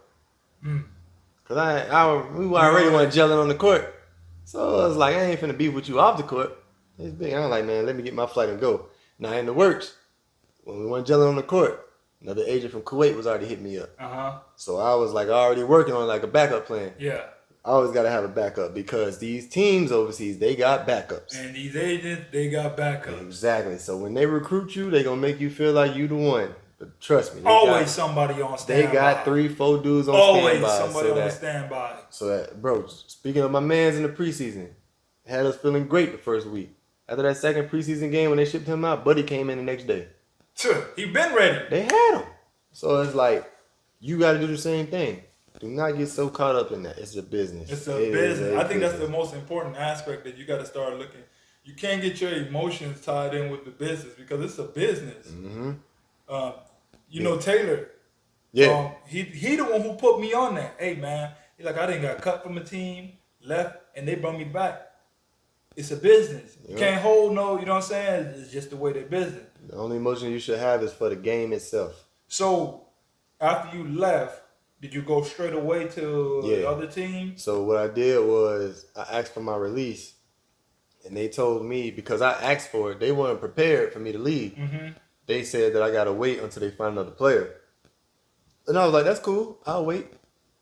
Because we already weren't gelling on the court. So I was like, I ain't finna beef with you off the court. It's big. I was like, man, let me get my flight and go. Now in the works, when we weren't gelling on the court, another agent from Kuwait was already hitting me up. So I was like already working on like a backup plan. Yeah. I always got to have a backup because these teams overseas, they got backups. And these agents, they got backups. Exactly. So when they recruit you, they going to make you feel like you the one. But trust me. Always somebody on standby. They got 3-4 dudes on always standby. Somebody on standby. So that, bro, speaking of my mans in the preseason, had us feeling great the first week. After that second preseason game when they shipped him out, Buddy came in the next day. He been ready. They had him. So it's like, you got to do the same thing. Do not get so caught up in that. It's a business. It's a business. I think that's the most important aspect that you got to start looking. You can't get your emotions tied in with the business because it's a business. Mm-hmm. You know Taylor. Yeah. He the one who put me on that. Hey man, he's like, I didn't got cut from a team, left, and they brought me back. It's a business. You can't hold no, you know what I'm saying? It's just the way they're business. The only emotion you should have is for the game itself. So after you left, did you go straight away to the other team? So what I did was I asked for my release, and they told me, because I asked for it, they weren't prepared for me to leave. Mm-hmm. They said that I got to wait until they find another player. And I was like, that's cool. I'll wait.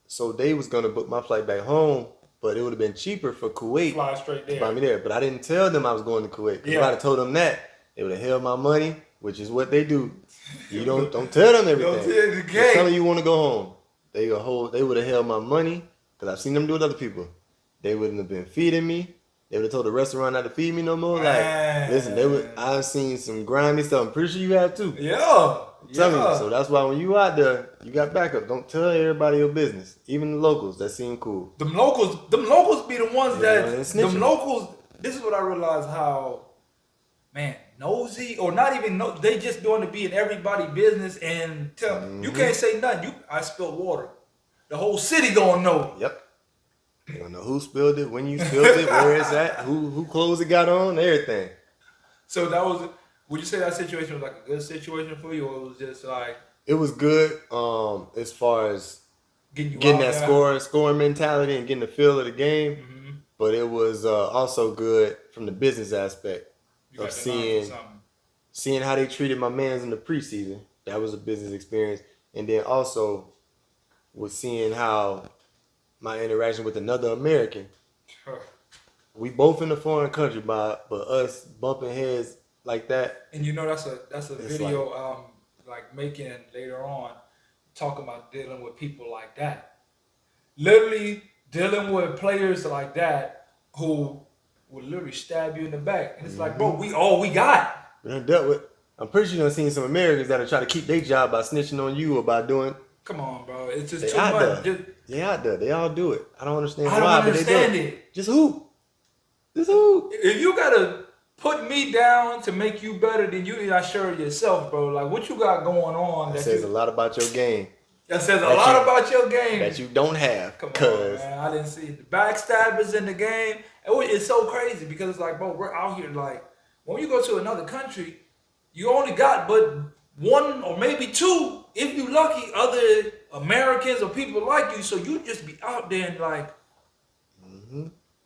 So they was going to book my flight back home, but it would have been cheaper for Kuwait fly straight there. to find me there. But I didn't tell them I was going to Kuwait. Because if I had told them that, they would have held my money, which is what they do. You don't tell them everything. Don't tell the They're telling you want to go home. they would have held my money because I've seen them do it with other people. They wouldn't have been feeding me. They would have told the restaurant not to feed me no more. Man. Like, listen, I've seen some grimy stuff. I'm pretty sure you have too. Yeah. I'm telling you. So that's why when you out there, you got backup. Don't tell everybody your business. Even the locals that seem cool. Them locals be the ones This is what I realize how, man, nosy or not even they just doing to be in everybody's business and tell you can't say nothing. I spilled water. The whole city gonna know. Yep. They don't know who spilled it, when you spilled it, where it's at, who clothes it got on, everything. So would you say that situation was like a good situation for you, or it was just like? It was good as far as getting that scoring mentality and getting the feel of the game. Mm-hmm. But it was also good from the business aspect of seeing how they treated my mans in the preseason. That was a business experience. And then also was seeing how my interaction with another American. We both in a foreign country, but us bumping heads like that. And that's a video like making later on, talking about dealing with people like that. Literally dealing with players like that who will literally stab you in the back. And it's like, bro, we all we got. We done dealt with. I'm pretty sure you've seen some Americans that are trying to keep their job by snitching on you or by doing. Come on, bro. It's just too much. They out there. They all do it. I don't understand why. I don't understand it. Just hoop. Just hoop. If you gotta put me down to make you better than you, not sure of yourself, bro. Like, what you got going on? That says a lot about your game. That says a lot about your game. That you don't have. Come on, man. I didn't see the backstabbers in the game. It's so crazy because it's like, bro, we're out here like, when you go to another country, you only got but one or maybe two, if you lucky, other Americans or people like you. So you just be out there and like,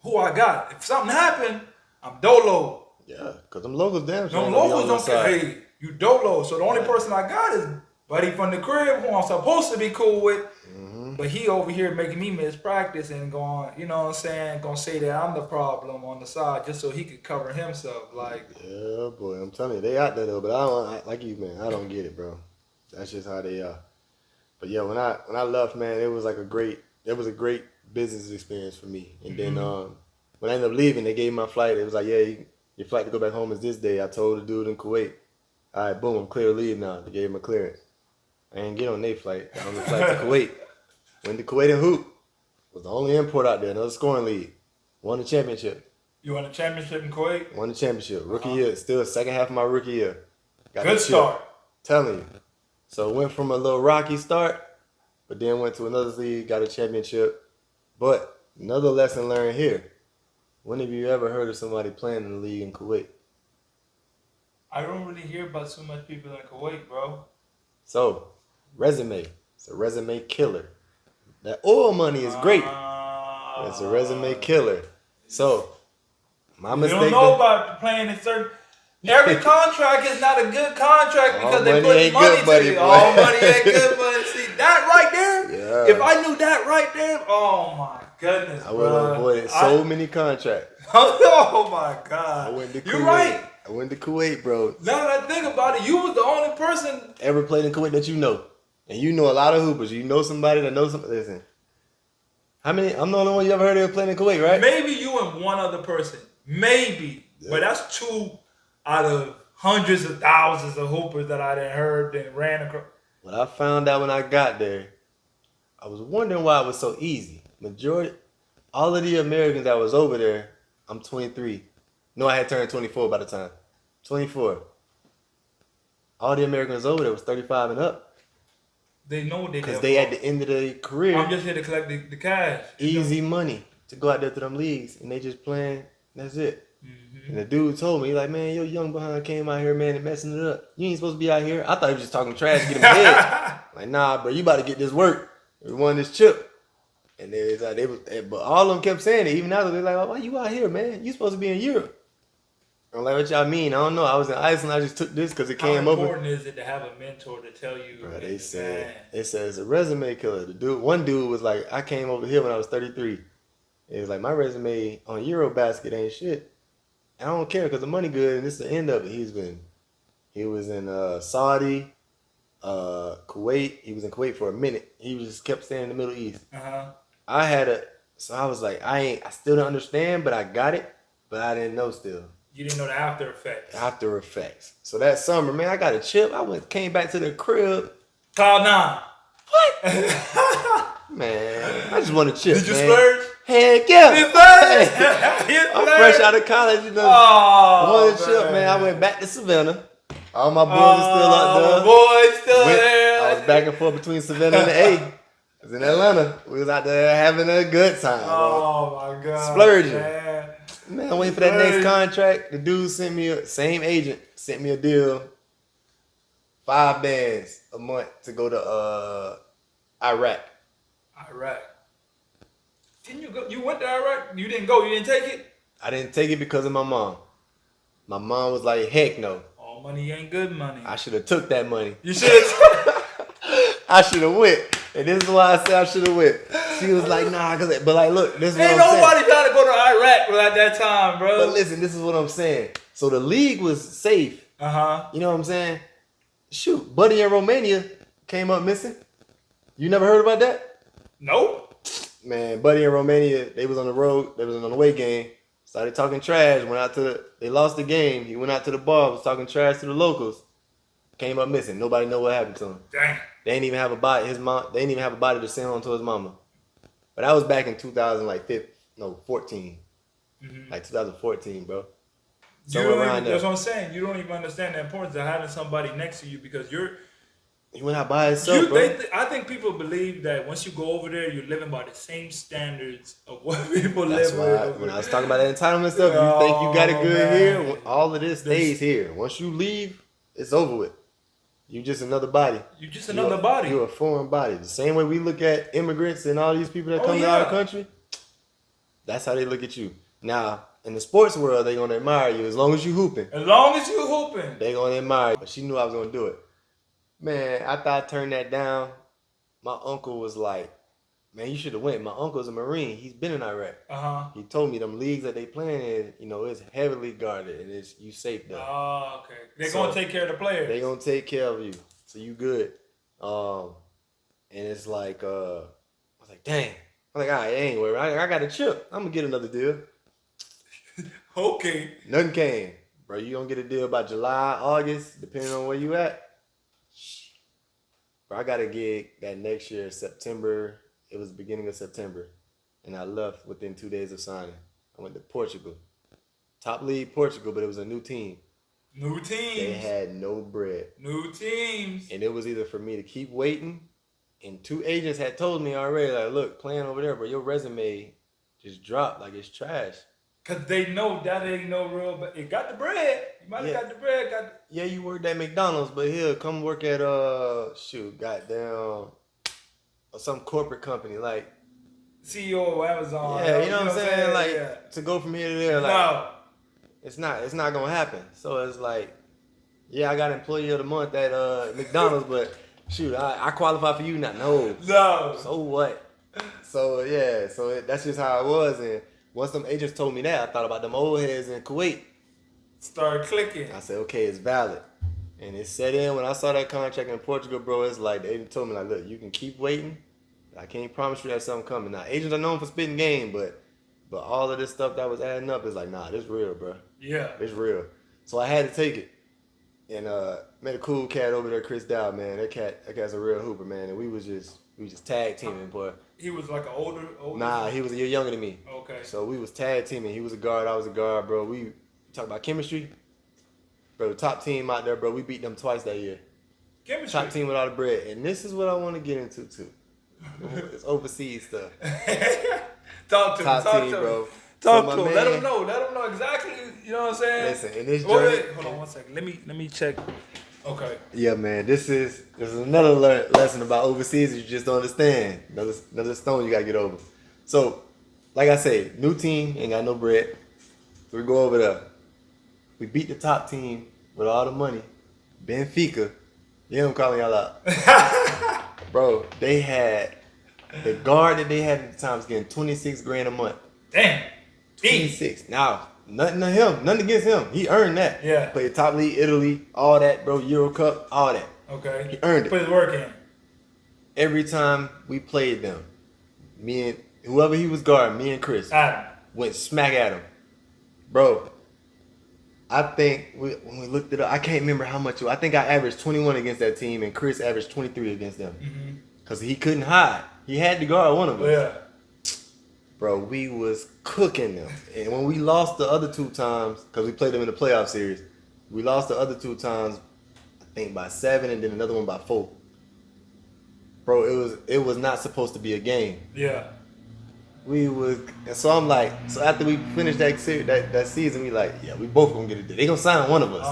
who I got? If something happened, I'm dolo. Yeah, because them locals damn sure. Them locals don't care. Hey, you dolo. So the only person I got is buddy from the crib who I'm supposed to be cool with. But he over here making me miss practice and going, you know what I'm saying, gonna say that I'm the problem on the side just so he could cover himself. Like, yeah, boy, I'm telling you, they out there though. But like you, man, I don't get it, bro. That's just how they are. But yeah, when I left, man, it was a great business experience for me. And then when I ended up leaving, they gave me my flight. It was like, yeah, your flight to go back home is this day. I told the dude in Kuwait, all right, boom, I'm clear to leave now. They gave him a clearance. I didn't get on their flight. On the flight to Kuwait. Went to Kuwait and hoop. Was the only import out there. Another scoring league. Won the championship. You won a championship in Kuwait? Won the championship. Rookie year. Still second half of my rookie year. Got good start. Telling you. So went from a little rocky start, but then went to another league, got a championship. But another lesson learned here. When have you ever heard of somebody playing in the league in Kuwait? I don't really hear about so much people in Kuwait, bro. So, resume. It's a resume killer. That oil money is great. It's a resume killer. So, my mistake. You don't know about playing in certain. Every contract is not a good contract because they put money to it. All money ain't good money. See that right there? Yeah. If I knew that right there, oh my goodness, I would have avoided so many contracts. Oh my God. I went to Kuwait. You're right. I went to Kuwait, bro. Now that I think about it, you was the only person ever played in Kuwait that you know. And you know a lot of hoopers. You know somebody that knows somebody. Listen. How many? I'm the only one you ever heard of playing in Kuwait, right? Maybe you and one other person. Maybe. Yeah. But that's two out of hundreds of thousands of hoopers that I done heard and ran across. What I found out when I got there, I was wondering why it was so easy. All of the Americans that was over there, I'm 23. No, I had turned 24 by the time. 24. All the Americans over there was 35 and up. They know what they because they at the end of their career. I'm just here to collect the cash. Easy money to go out there to them leagues, and they just playing. That's it. And the dude told me, he's like, man, your young behind came out here, man, and messing it up. You ain't supposed to be out here. I thought he was just talking trash to get him ahead. Like, nah, bro, you about to get this work. We won this chip. And but all of them kept saying it. Even now, they're like, oh, why you out here, man? You supposed to be in Europe. I'm like, what y'all mean? I don't know. I was in Iceland. I just took this because it came over. How important is it to have a mentor to tell you? Bro, they said it's a resume killer. One dude was like, I came over here when I was 33. It was like, my resume on Eurobasket ain't shit. I don't care because the money good and this is the end of it. He was in Saudi. Kuwait. He was in Kuwait for a minute. He just kept staying in the Middle East. Uh-huh. So I was like, I still don't understand, but I got it. But I didn't know still. You didn't know the after effects. After effects. So that summer, man, I got a chip. Came back to the crib. Cloud 9. What? Man, I just want a chip. Did you man. splurge? Heck yeah. You splurged? You I'm splurged? fresh out of college, you know. Oh, One chip, man. I went back to Savannah. All my boys are still up there. My boys still there. I was back and forth between Savannah and the A. I was in Atlanta. We was out there having a good time. Oh my God. Splurging. Man, I'm waiting for that next contract. The dude same agent, sent me a deal. 5 bands a month to go to Iraq. Iraq. Didn't you go? You went to Iraq? You didn't go? You didn't take it? I didn't take it because of my mom. My mom was like, heck no. All money ain't good money. I should have took that money. You should have. I should have went. And this is why I said I should have went. She was like, nah, but like, look, this is what I'm Ain't saying. nobody trying to go to Iraq at that time, bro. But listen, this is what I'm saying. So the league was safe. Uh-huh. You know what I'm saying? Shoot, Buddy in Romania came up missing. You never heard about that? Nope. Man, Buddy in Romania, they was on the road. They was on the away game. Started talking trash. They lost the game. He went out to the bar, was talking trash to the locals. Came up missing. Nobody know what happened to him. Dang. They didn't even have a body. They didn't even have a body to send home to his mama. But that was back in 14. Mm-hmm. Like 2014, bro. That's what I'm saying. You don't even understand the importance of having somebody next to you because He went out by himself, bro. I think people believe that once you go over there, you're living by the same standards of what people That's live why with. when I was talking about that entitlement stuff, you think you got it good man. here, all of this stays here. Once you leave, it's over with. You just another body. You're just another body. You're a foreign body. The same way we look at immigrants and all these people that come to our country, that's how they look at you. Now, in the sports world, they're going to admire you as long as you hooping. As long as you hooping. They're going to admire you. But she knew I was going to do it. Man, after I turned that down, my uncle was like, man, you should have went. My uncle's a Marine. He's been in Iraq. Uh-huh. He told me them leagues that they playing in, it's heavily guarded and you safe there. Oh, okay. They're going to take care of the players. They're going to take care of you. So you good. And it's like, I was like, dang. I'm like, all right, ain't worried. I got a chip. I'm going to get another deal. Okay. Nothing came. Bro, you going to get a deal by July, August, depending on where you at. Bro, I got a gig that next year, September. It was the beginning of September. And I left within 2 days of signing. I went to Portugal. Top league Portugal, but it was a new team. New teams. They had no bread. New teams. And it was either for me to keep waiting, and 2 agents had told me already, like, look, playing over there, but your resume just dropped like it's trash. Because they know that ain't no real, but it got the bread. You might have got the bread. Yeah, you worked at McDonald's, but here, come work at, some corporate company, like CEO of Amazon. Yeah, you know what I'm saying? Like, to go from here to there, like, no. It's not gonna happen. So it's like, yeah, I got employee of the month at McDonald's, but shoot, I qualify for you now. No. So what? So yeah, that's just how it was. And once them agents told me that, I thought about them old heads in Kuwait. Started clicking. I said, okay, it's valid. And it set in when I saw that contract in Portugal, bro. It's like they told me, like, look, you can keep waiting. I can't promise you that something coming. Now, agents are known for spitting game, but all of this stuff that was adding up is like, nah, this real, bro. Yeah. It's real. So I had to take it. And met a cool cat over there, Chris Dow, man. That cat's a real hooper, man. And we was just tag teaming, boy. He was like an older. Nah, he was a year younger than me. Okay. So we was tag teaming. He was a guard, I was a guard, bro. We talk about chemistry. Bro, the top team out there, bro, we beat them twice that year. Chemistry. Top team with all the bread. And this is what I want to get into, too. It's overseas stuff. Talk to top him. team, bro. Talk to him. Let him know exactly. You know what I'm saying? Listen, in this journey. journey. Hold on 1 second. Let me check. Okay. Yeah, man. This is another lesson about overseas you just don't understand. Another stone you gotta get over. So, like I say, new team ain't got no bread. We go over there. We beat the top team with all the money. Benfica. Yeah, I'm calling y'all out. Bro, they had the guard that they had at the time was getting $26,000 a month. Damn. 26. Now Nothing to him. Nothing against him. He earned that. Yeah. Played top league, Italy, all that, bro. Euro Cup, all that. Okay. He earned it. Put his work in. Every time we played them, me and whoever he was guarding, me and Chris, went smack at him. Bro, I think when we looked it up, I can't remember how much. I think I averaged 21 against that team, and Chris averaged 23 against them. Because he couldn't hide. He had to guard one of us. Yeah. Bro, we was cooking them. And when we lost the other 2 times, because we played them in the playoff series, we lost the other 2 times, I think by 7, and then another one by 4. Bro, it was not supposed to be a game. Yeah. And so I'm like, so after we finished that season, we like, yeah, we both gonna get it. They gonna sign one of us.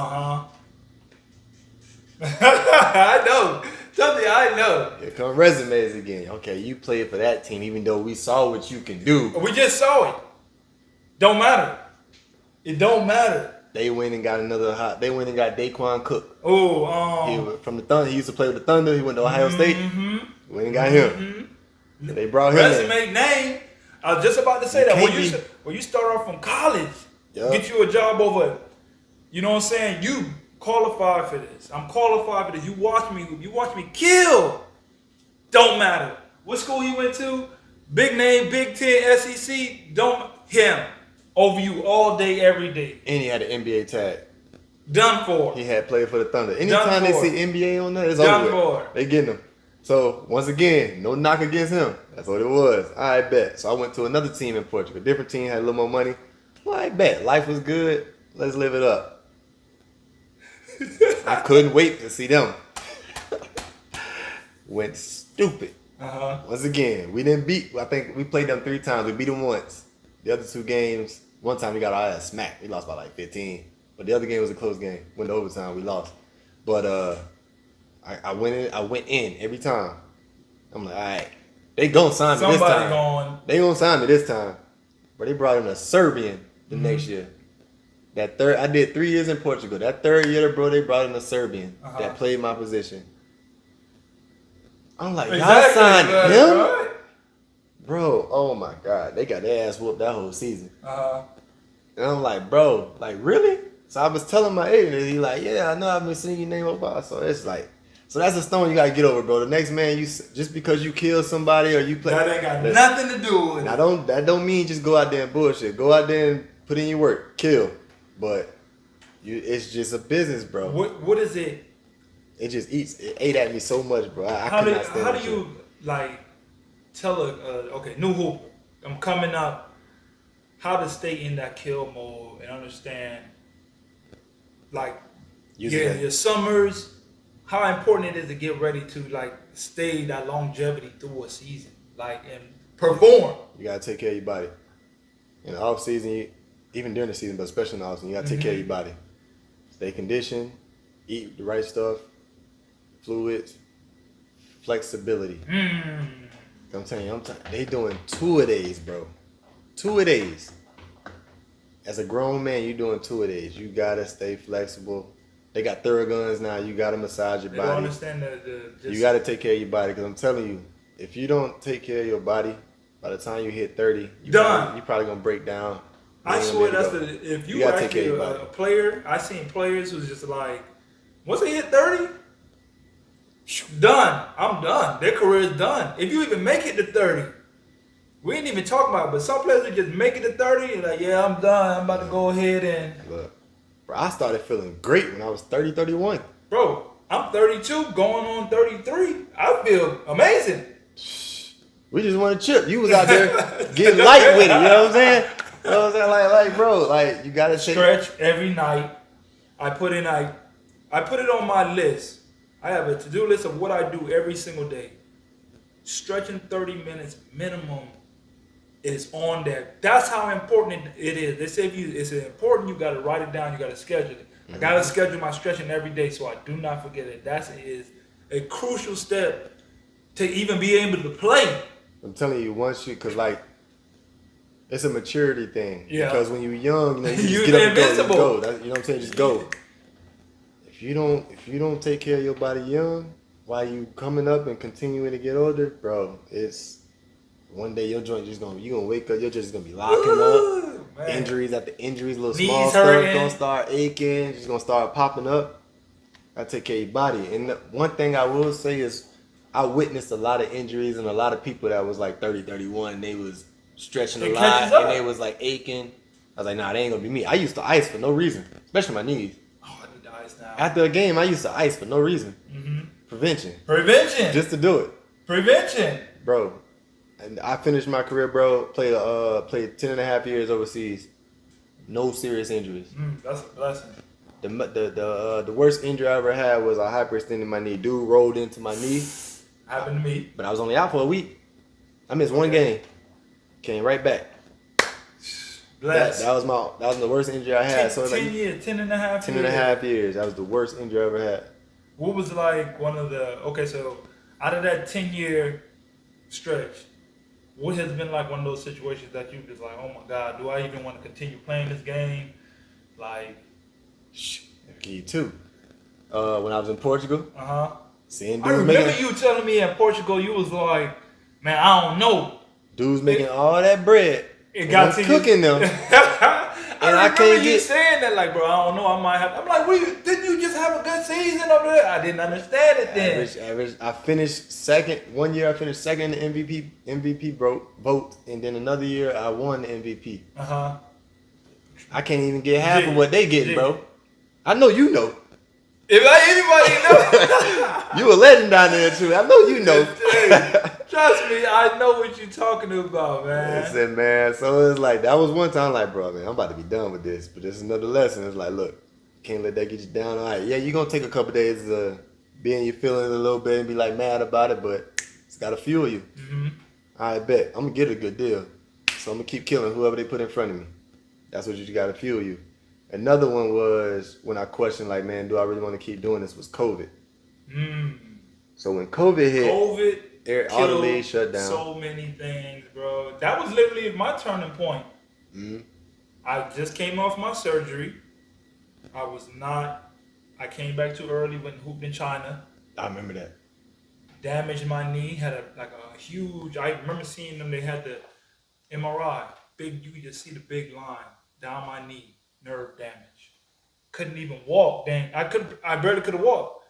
I know. Something I know. Here come resumes again. Okay, you played for that team, even though we saw what you can do. We just saw it. Don't matter. It don't matter. They went and got They went and got Daquan Cook. Oh, He was from the Thunder. He used to play with the Thunder. He went to Ohio State. Went and got him. They brought him resume name. I was just about to say that when you start off from college, get you a job over. You know what I'm saying? You qualified for this. I'm qualified for this. You watch me kill. Don't matter what school he went to. Big name, Big Ten, SEC. Don't him over you all day, every day. And he had an NBA tag. Done for. He had played for the Thunder. Anytime they see NBA on there, it's over with. They getting him. So, once again, no knock against him. That's what it was. I bet. So, I went to another team in Portugal. Different team, had a little more money. Well, I bet. Life was good. Let's live it up. I couldn't wait to see them. Went stupid. Once again, we didn't beat. I think we played them 3 times. We beat them once. The other 2 games, one time we got our ass smacked. We lost by like 15. But the other game was a close game. Went to overtime. We lost. But I went in every time. I'm like, all right, they gonna sign me this time. They gonna sign me this time. But they brought in a Serbian the next year. I did 3 years in Portugal. That 3rd year, bro, they brought in a Serbian that played my position. I'm like, y'all signed him? Right. Bro, oh my God. They got their ass whooped that whole season. And I'm like, bro, like, really? So I was telling my agent, and he like, yeah, I know I've been seeing your name over. So it's like, so that's a stone you gotta get over, bro. The next man, just because you kill somebody or you play, that ain't got nothing to do with it. That don't mean just go out there and bullshit. Go out there and put in your work, kill. But it's just a business, bro. What is it? It just it ate at me so much, bro. How do you like tell new hooper, I'm coming up, how to stay in that kill mode and understand, like, your summers, how important it is to get ready to like stay that longevity through a season, like, and perform. You gotta take care of your body. In the off season, even during the season, but especially in the off season, you gotta take care of your body. Stay conditioned, eat the right stuff, fluids, flexibility. I'm telling you, they doing 2-a-days, bro. 2-a-days. As a grown man, you doing 2-a-days. You gotta stay flexible. They got Theraguns now. You gotta massage your body. Don't understand you gotta take care of your body, because I'm telling you, if you don't take care of your body, by the time you hit 30, you probably gonna break down. I swear if you actually a player, I seen players who's just like, once they hit 30, done. I'm done. Their career is done. If you even make it to 30, we ain't even talking about it, but some players who just make it to 30 and like, yeah, I'm done. I'm about to go ahead and look. Bro, I started feeling great when I was 30, 31. Bro, I'm 32, going on 33. I feel amazing. We just want to chip. You was out there getting light with it. You know what I'm saying? You know what I'm saying? Like, bro, like, you gotta stretch every night. I put it on my list. I have a to-do list of what I do every single day. Stretching 30 minutes minimum is on there. That's how important it is. They say if it's important, you got to write it down. You got to schedule it. I got to schedule my stretching every day so I do not forget it. That is a crucial step to even be able to play. I'm telling you, because like, it's a maturity thing. Yeah. Because when you're young, you just get up and go. You know what I'm saying? Just go. If you don't take care of your body young, while you coming up and continuing to get older, bro, it's one day your joint you gonna wake up, your joint is gonna be locking up. man. Injuries after injuries, little Knees small stuff hurting. gonna start aching, just gonna start popping up. I take care of your body. And one thing I will say is I witnessed a lot of injuries and a lot of people that was like 30, 31, and they was stretching a It lot catches up. and they was like aching. I was like, nah, that ain't gonna be me. I used to ice for no reason, especially my knees. Oh, I need to ice now. After a game, I used to ice for no reason. Mm-hmm. Prevention. Just to do it. Prevention. Bro. And I finished my career, bro. Played 10 and a half years overseas. No serious injuries. That's a blessing. The worst injury I ever had was I hyperextended my knee. Dude rolled into my knee. Happened to me. But I was only out for a week. I missed one game. Came right back. Bless. That was the worst injury I had. 10 years, 10 and a half 10 and a half years. That was the worst injury I ever had. What was like so out of that 10-year stretch, what has been like one of those situations that you just like, oh my God, do I even want to continue playing this game? Like, I'll give you two. When I was in Portugal, seeing I dudes remember you telling me in Portugal, you was like, man, I don't know. Dudes making all that bread. It got to cooking them. And I can't get saying that, like, bro, I don't know, I might have. I'm like, didn't you just have a good season over there? I didn't understand it then. Average. I finished second. One year I finished second in the MVP vote, and then another year I won the MVP. I can't even get half of what they getting, bro. I know you know. If anybody knows, you a legend down there too. I know you know. Trust me, I know what you're talking about, man. Listen, man. So it's like that was one time, like, bro, man, I'm about to be done with this. But this is another lesson. It's like, look, can't let that get you down. All right, yeah, you're gonna take a couple days to be in your feelings a little bit and be like mad about it, but it's gotta fuel you. I bet I'm gonna get a good deal, so I'm gonna keep killing whoever they put in front of me. That's what you gotta fuel you. Another one was when I questioned, like, man, do I really want to keep doing this? Was COVID. So when COVID hit, all the leagues shut down. So many things, bro. That was literally my turning point. I just came off my surgery. I came back too early when hooped in China. I remember that. Damaged my knee. Had a huge. I remember seeing them. They had the MRI. Big. You could just see the big line down my knee. Nerve damage. Couldn't even walk. Dang. I barely could have walked.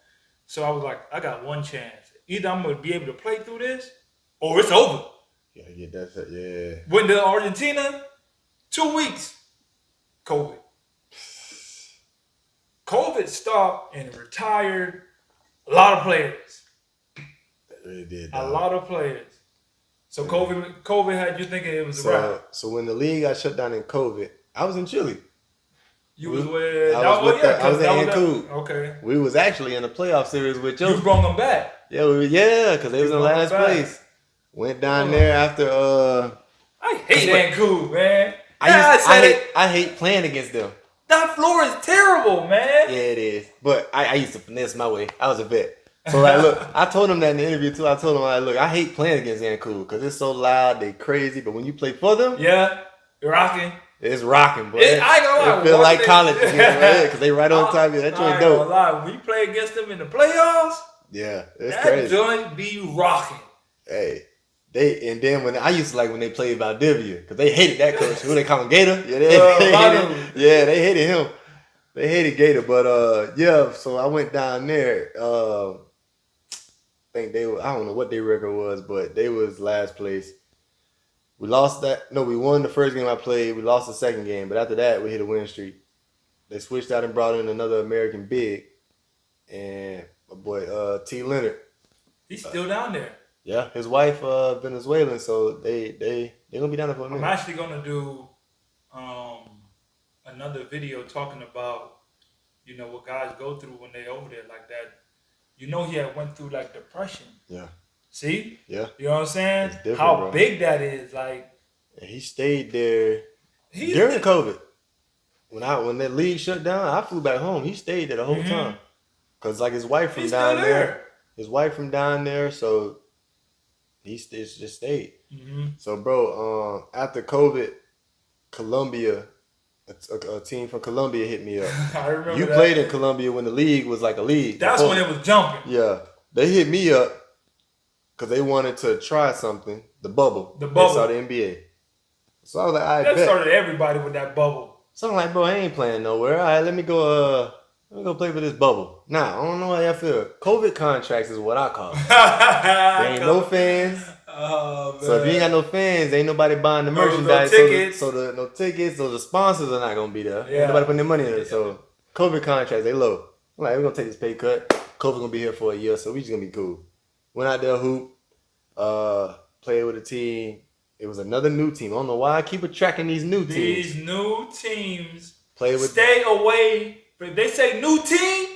So I was like, I got one chance. Either I'm gonna be able to play through this, or it's over. Yeah, that's yeah. Went to Argentina, 2 weeks. COVID stopped and retired a lot of players. It really did. A lot of players. So COVID had you thinking it was a wrap. So when the league got shut down in COVID, I was in Chile. You was with I was in Cancun. Okay. We was actually in a playoff series with you. You brought them back. Yeah, because they was in last place. Went down there after. I hate Cancun, man. I hate playing against them. That floor is terrible, man. Yeah, it is. But I used to finesse my way. I was a vet. So like, look, I told him that in the interview too. I told him, like, look, I hate playing against Cancun because it's so loud, they crazy. But when you play for them, yeah, you're rocking. It's rocking, bro. I ain't gonna lie. It feel like college again, because they right on top of you. That joint dope. Gonna lie. When you play against them in the playoffs, yeah, it's that crazy. joint be rocking. Hey, and then when I used to like when they played Valdivia, because they hated that coach. Who they call him, Gator? Yeah, they hated him. They hated Gator, but yeah. So I went down there. I think I don't know what their record was, but they was last place. We lost that. No, we won the first game I played. We lost the second game, but after that, we hit a win streak. They switched out and brought in another American big, and my boy T. Leonard. He's still down there. Yeah, his wife Venezuelan, so they gonna be down there for a minute. I'm actually gonna do another video talking about what guys go through when they over there like that. He had went through like depression. Yeah. See? Yeah. You know what I'm saying? How bro. Big that is. Like, and he stayed there during COVID. When that league shut down, I flew back home. He stayed there the whole time. Cause like his wife from down there. His wife from down there, so he just stayed. So bro, after COVID, Colombia, a team from Colombia hit me up. I remember you played in Colombia when the league was like a league. That's when it was jumping. Yeah. They hit me up because they wanted to try something. The bubble. They saw the NBA. So I was like, I That bet. started everybody with that bubble. So I'm like, bro, I ain't playing nowhere. All right, let me go play for this bubble. Nah, I don't know how y'all feel. COVID contracts is what I call it. There ain't no fans. Oh, man. So if you ain't got no fans, ain't nobody buying the merchandise. No tickets. No tickets. So the sponsors are not gonna be there. Yeah. Ain't nobody putting their money in it. So COVID contracts, they low. I'm like, we're gonna take this pay cut. COVID gonna be here for a year, so we just gonna be cool. Went out there, hoop, played with a team. It was another new team. I don't know why I keep tracking these new teams. These new teams. Stay away. If they say new team,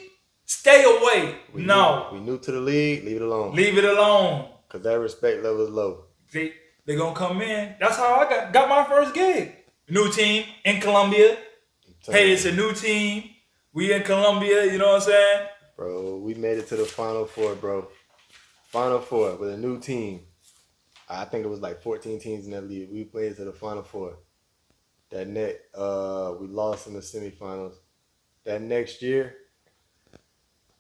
stay away. We new to the league. Leave it alone. Leave it alone. Cause that respect level is low. They gonna come in. That's how I got my first gig. New team in Colombia. Hey, it's a new team. We in Colombia. You know what I'm saying? Bro, we made it to the Final Four, bro. Final Four with a new team. I think it was like 14 teams in that league. We played to the Final Four. That we lost in the semifinals. That next year,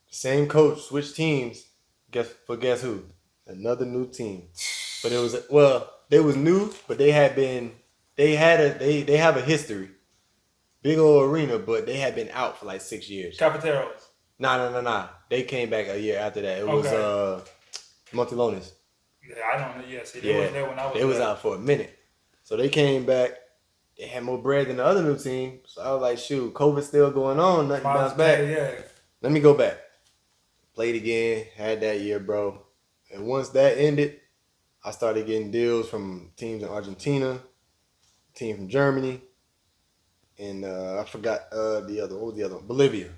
same coach switched teams. Guess who? Another new team. But it was they was new, but they have a history. Big old arena, but they had been out for like 6 years. Cafeteros. Nah. They came back a year after that. It was Montelones. Yeah, I don't know. Yeah, see, they wasn't there when I was They was out for a minute. So they came back. They had more bread than the other new team. So I was like, shoot, COVID's still going on. Nothing bounced back. Yeah. Let me go back. Played again. Had that year, bro. And once that ended, I started getting deals from teams in Argentina, team from Germany, and I forgot the other. What was the other one? Bolivia.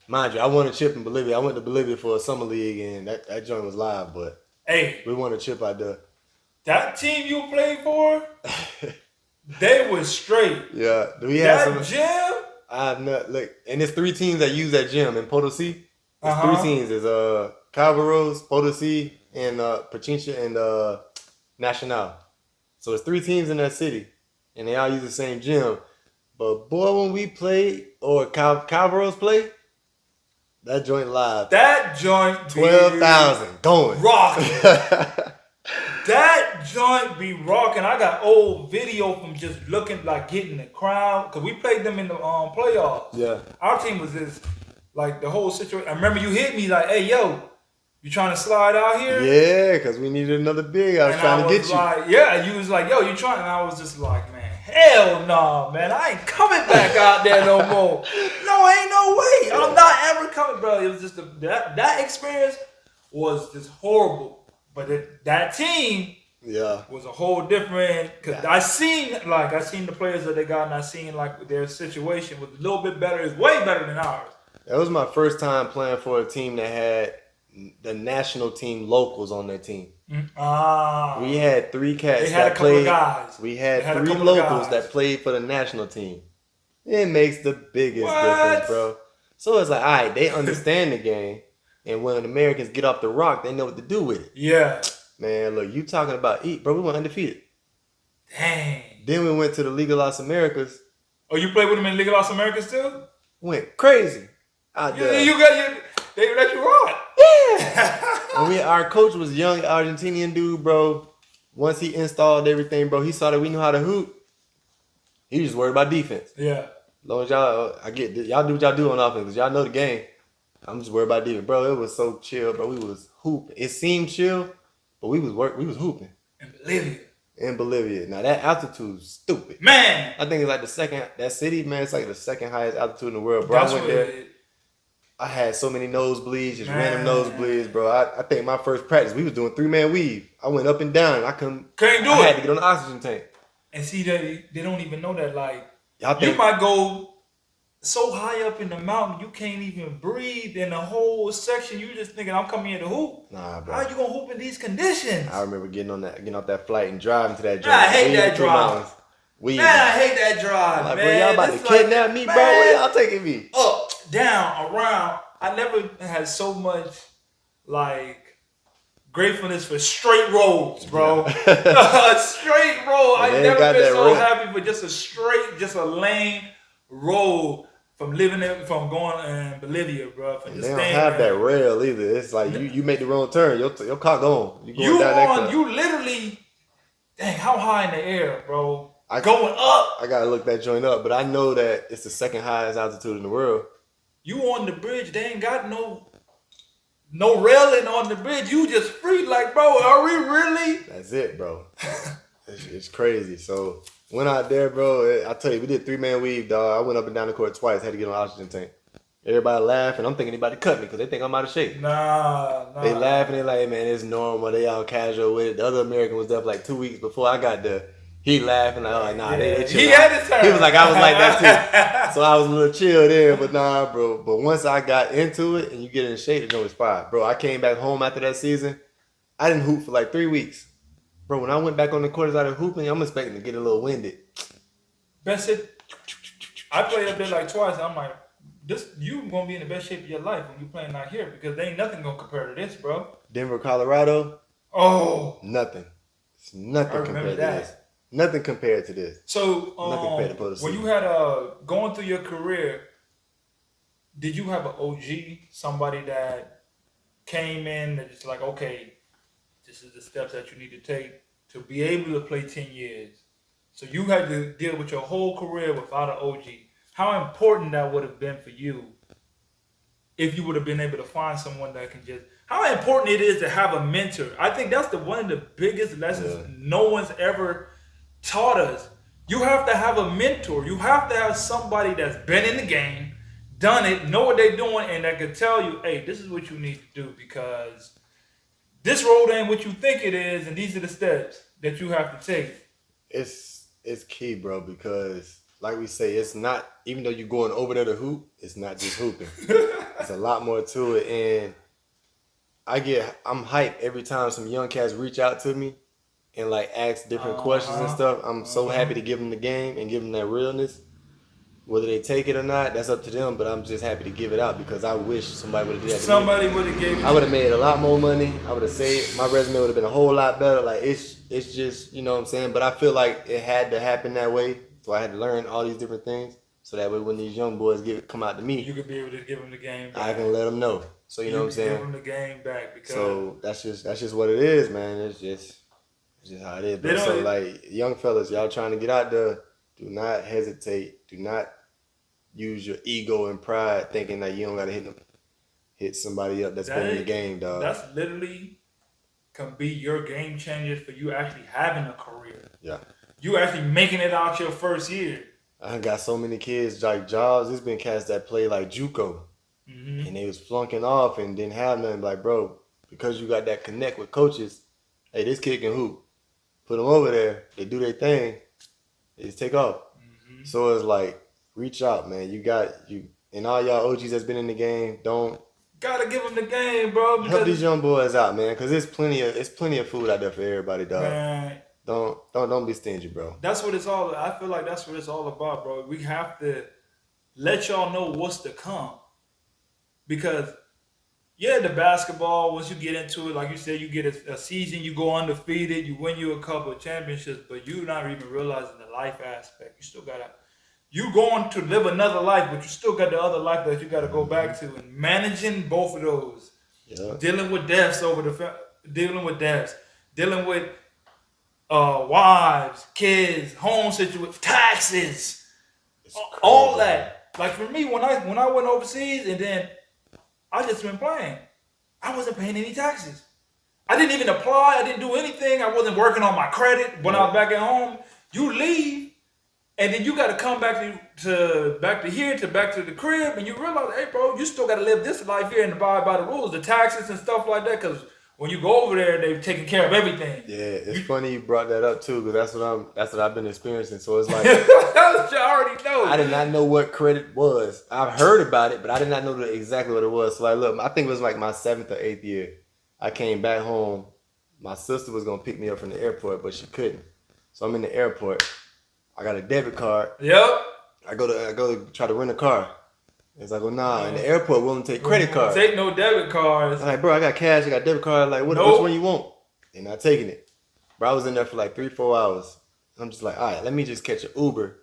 Mind you, I won a chip in Bolivia. I went to Bolivia for a summer league, and that joint was live, but hey, we won a chip out there. That team you played for, they was straight. Yeah. Do we have that some gym? I have not look, and there's 3 teams that use that gym in Potosí. There's 3 teams. There's Calvaros, Potosí, and Pichincha and Nacional. So it's 3 teams in that city, and they all use the same gym. But boy, when we play or Calvaros play, that joint live. That joint 12,000 going. Rocking. That joint be rocking. I got old video from just looking like getting the crowd because we played them in the playoffs. Yeah. Our team was just like the whole situation. I remember you hit me like, "Hey, yo, you trying to slide out here?" Yeah, because we needed another big. I was trying to get you. Like, yeah, you was like, "Yo, you trying?" And I was just like, "Man, hell no, man, I ain't coming back out there no more. No, ain't no way. I'm not ever coming, bro." It was just that experience was just horrible. But that team was a whole different, because I seen the players that they got, and I seen like their situation was a little bit better. It's way better than ours. That was my first time playing for a team that had the national team locals on their team. We had 3 cats that played. We had 3 locals that played for the national team. It makes the biggest difference, bro. So it's like, all right, they understand the game. And when Americans get off the rock, they know what to do with it. Yeah. Man, look, you talking about bro, we went undefeated. Dang. Then we went to the League of Las Americas. Oh, you played with them in League of Las Americas too? Went crazy. They let you rock. Yeah. And our coach was a young Argentinian dude, bro. Once he installed everything, bro, he saw that we knew how to hoop. He just worried about defense. Yeah. As long as y'all do what y'all do on offense, because y'all know the game. I'm just worried about defense, bro. It was so chill, bro. We was hooping. It seemed chill, but we was hooping. In Bolivia. Now that altitude's stupid. Man. I think it's like that city, man, it's like the second highest altitude in the world, bro. I went there. I had so many nosebleeds, just random nosebleeds, bro. I think my first practice, we was doing 3-man weave. I went up and down. I couldn't do it. I had to get on the oxygen tank. And see, they don't even know that, like, you might go so high up in the mountain, you can't even breathe in the whole section. You just thinking, I'm coming here to hoop. Nah, bro. How you gonna hoop in these conditions? I remember getting off that flight and driving to that drive. I hate that drive. I hate that drive, like, man. Bro, y'all about to kidnap me, bro? Where y'all taking me? Up, down, around. I never had so much, like, gratefulness for straight roads, bro. Straight road. I never been so happy for just a lane road. From going in Bolivia, bro. They don't have that rail either. It's like you make the wrong turn, your car gone. You literally, dang, how high in the air, bro? Going up. I gotta look that joint up, but I know that it's the second highest altitude in the world. You on the bridge, they ain't got no railing on the bridge. You just free, like, bro, are we really? That's it, bro. It's crazy. So went out there, bro. I tell you, we did 3-man weave, dog. I went up and down the court twice. Had to get on an oxygen tank. Everybody laughing. I'm thinking anybody cut me because they think I'm out of shape. Nah. They laughing. They like, man, it's normal. They all casual with it. The other American was there for like 2 weeks before I got there. He laughing like, oh, nah, they chill. He had his turn. He was like, I was like that too. So I was a little chill there, but nah, bro. But once I got into it and you get in shape, it's always fire. Bro, I came back home after that season. I didn't hoop for like 3 weeks. Bro, when I went back on the court, I started hooping. I'm expecting to get a little winded. Best it. I played up there like twice. And I'm like, you gonna be in the best shape of your life when you playing out here because there ain't nothing gonna compare to this, bro. Denver, Colorado. Oh, nothing. It's nothing compared that. to this. Nothing compared to this. So, when you had going through your career, did you have an OG, somebody that came in and just like, okay, this is the steps that you need to take to be able to play 10 years. So you had to deal with your whole career without an OG. How important that would have been for you if you would have been able to find someone that can just... How important it is to have a mentor. I think that's one of the biggest lessons no one's ever taught us. You have to have a mentor. You have to have somebody that's been in the game, done it, know what they're doing, and that can tell you, hey, this is what you need to do because this road ain't what you think it is, and these are the steps that you have to take. It's key, bro, because like we say, it's not, even though you're going over there to hoop, it's not just hooping. It's a lot more to it, and I'm hyped every time some young cats reach out to me and like ask different questions and stuff. I'm so happy to give them the game and give them that realness. Whether they take it or not, that's up to them, but I'm just happy to give it out because I wish somebody would have did that. Somebody would have gave it. I would have made a lot more money. I would have saved, my resume would have been a whole lot better. Like it's just, you know what I'm saying? But I feel like it had to happen that way. So I had to learn all these different things. So that way when these young boys come out to me, you could be able to give them the game back. I can let them know. So you know what I'm saying? Give them the game back because so that's just what it is, man. It's just how it is. But so like young fellas, y'all trying to get out there, do not hesitate. Do not use your ego and pride thinking that you don't gotta hit somebody up that's been in the game, dog. That's literally can be your game changer for you actually having a career. Yeah. You actually making it out your first year. I got so many kids like jobs. There's been cats that play like JUCO. Mm-hmm. And they was flunking off and didn't have nothing. Like, bro, because you got that connect with coaches, hey, this kid can hoop. Put them over there. They do their thing. They just take off. Mm-hmm. So it's like, reach out, man. And all y'all OGs that's been in the game, gotta give them the game, bro. Help these young boys out, man. Because it's plenty of food out there for everybody, dog. Man. Don't be stingy, bro. That's what it's all. I feel like that's what it's all about, bro. We have to let y'all know what's to come. Because, the basketball, once you get into it, like you said, you get a season, you go undefeated, you win you a couple of championships, but you're not even realizing the life aspect. You going to live another life, but you still got the other life that you got to go back to. And managing both of those. Yeah. Dealing with deaths, dealing with wives, kids, home situations, taxes, all that. Like for me, when I went overseas and then I just been playing, I wasn't paying any taxes. I didn't even apply. I didn't do anything. I wasn't working on my credit when I was back at home. You leave, and then you got to come back to the crib, and you realize, hey, bro, you still got to live this life here and abide by the rules, the taxes and stuff like that, because when you go over there, they've taken care of everything. Yeah, it's funny you brought that up too, because that's what I've been experiencing. So it's like you already know. I did not know what credit was. I've heard about it, but I did not know exactly what it was. So like, look, I think it was like my 7th or 8th year. I came back home. My sister was gonna pick me up from the airport, but she couldn't. So I'm in the airport. I got a debit card. Yep. I go to try to rent a car. It's like, well, nah, in the airport, we don't take credit cards. Take no debit cards. I'm like, bro, I got cash, I got debit card. Like, which one you want? They're not taking it. Bro, I was in there for like 3-4 hours. I'm just like, all right, let me just catch an Uber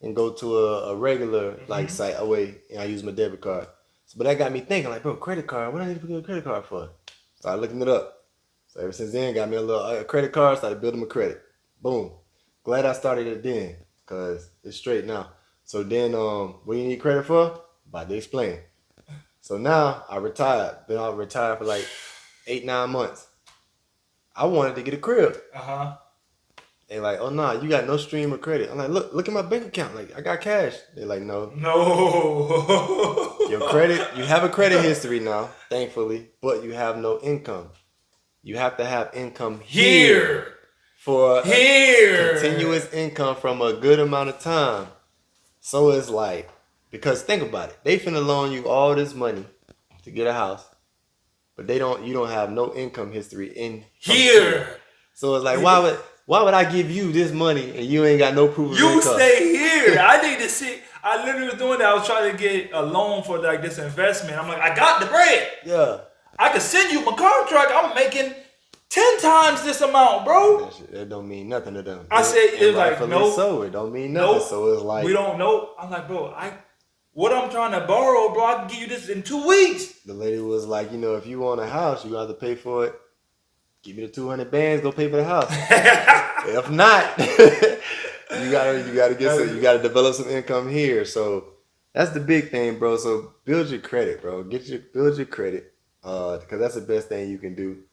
and go to a regular like site away, and I use my debit card. So, but that got me thinking, like, bro, credit card, what do I need to get a credit card for? Started looking it up. So ever since then, got me a little credit card, started building my credit. Boom. Glad I started it then, cause it's straight now. So then, what you need credit for? About to explain. So now I retired. Been out retired for like 8-9 months. I wanted to get a crib. They like, oh nah, you got no stream of credit. I'm like, look at my bank account. Like, I got cash. They like, no. Your credit, you have a credit history now, thankfully, but you have no income. You have to have income here for continuous income from a good amount of time. So it's like, because think about it, they finna loan you all this money to get a house, but you don't have no income history in here. So it's like, why would I give you this money and you ain't got no proof of income? You stay here. I need to see. I literally was doing that. I was trying to get a loan for like this investment. I'm like, I got the bread. Yeah. I can send you my contract. I'm making 10 times this amount, bro. That don't mean nothing to them. I said, it was like, no. So it don't mean nothing. So it's like, we don't know. I'm like, bro, what I'm trying to borrow, bro, I can give you this in 2 weeks. The lady was like, if you want a house, you have to pay for it. Give me the 200 bands, go pay for the house. If not, you gotta develop some income here. So that's the big thing, bro. So build your credit, bro. Build your credit, because that's the best thing you can do.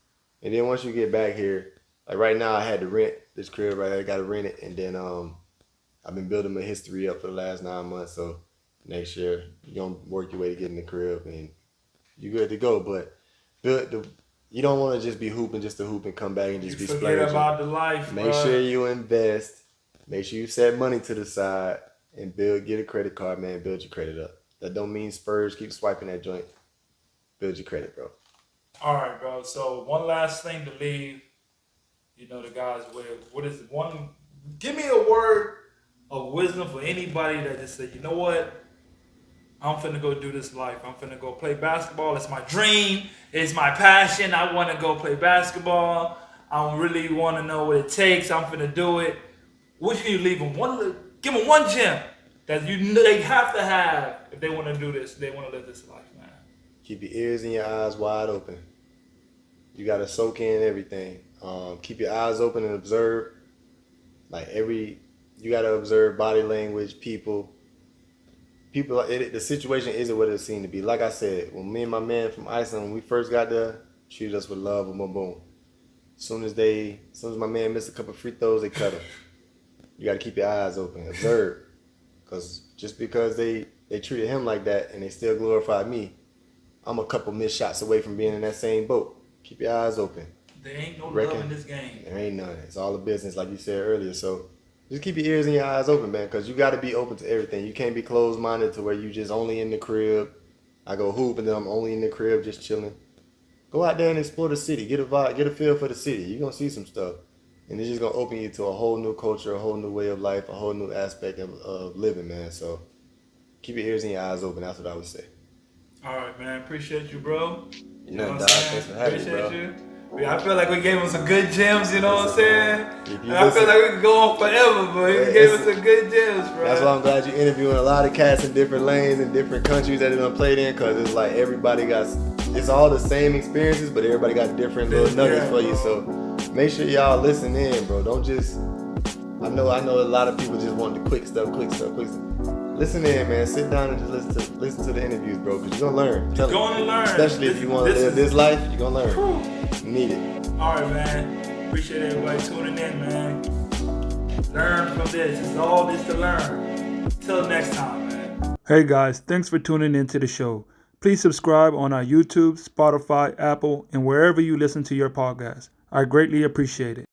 And then once you get back here, like right now, I had to rent this crib. Right, I got to rent it, and then I've been building my history up for the last 9 months. So next year, you're gonna work your way to get in the crib, and you're good to go. But you don't want to just be hooping just to hoop and come back and just be splurging. Forget about the life, Make sure you invest. Make sure you set money to the side and get a credit card, man. Build your credit up. That don't mean spurs. Keep swiping that joint. Build your credit, bro. All right, bro. So one last thing to leave, the guys with. What is it? Give me a word of wisdom for anybody that just said, you know what? I'm finna go do this life. I'm finna go play basketball. It's my dream. It's my passion. I want to go play basketball. I don't really want to know what it takes. I'm finna do it. What can you leave them? Give them one gem that they have to have if they want to do this. They want to live this life, man. Keep your ears and your eyes wide open. You got to soak in everything. Keep your eyes open and observe. You got to observe body language, people. The situation isn't what it seemed to be. Like I said, when me and my man from Iceland, when we first got there, treated us with love and boom. As soon as my man missed a couple free throws, they cut him. You got to keep your eyes open, observe, because just because they treated him like that and they still glorified me, I'm a couple missed shots away from being in that same boat. Keep your eyes open. There ain't no love in this game. There ain't none. It's all a business, like you said earlier. So just keep your ears and your eyes open, man, because you got to be open to everything. You can't be closed-minded to where you just only in the crib. I go hoop and then I'm only in the crib just chilling. Go out there and explore the city. Get a vibe, get a feel for the city. You're going to see some stuff. And it's just going to open you to a whole new culture, a whole new way of life, a whole new aspect of living, man. So keep your ears and your eyes open. That's what I would say. All right, man. Appreciate you, bro. You know, dog. Thanks for having me, bro. You. I feel like we gave him some good gems, you know what I'm saying? I feel like we could go on forever, but he gave us some good gems, bro. That's why I'm glad you're interviewing a lot of cats in different lanes and different countries that they done played in, because it's like it's all the same experiences, but everybody got different little nuggets for you. So make sure y'all listen in, bro. Don't just, I know a lot of people just want the quick stuff. Listen in, man. Sit down and just listen to the interviews, bro, because you're going to learn. You're going to learn. Especially if you want to live this life, you're going to learn. You need it. All right, man. Appreciate everybody tuning in, man. Learn from this. It's all this to learn. Till next time, man. Hey, guys. Thanks for tuning in to the show. Please subscribe on our YouTube, Spotify, Apple, and wherever you listen to your podcast. I greatly appreciate it.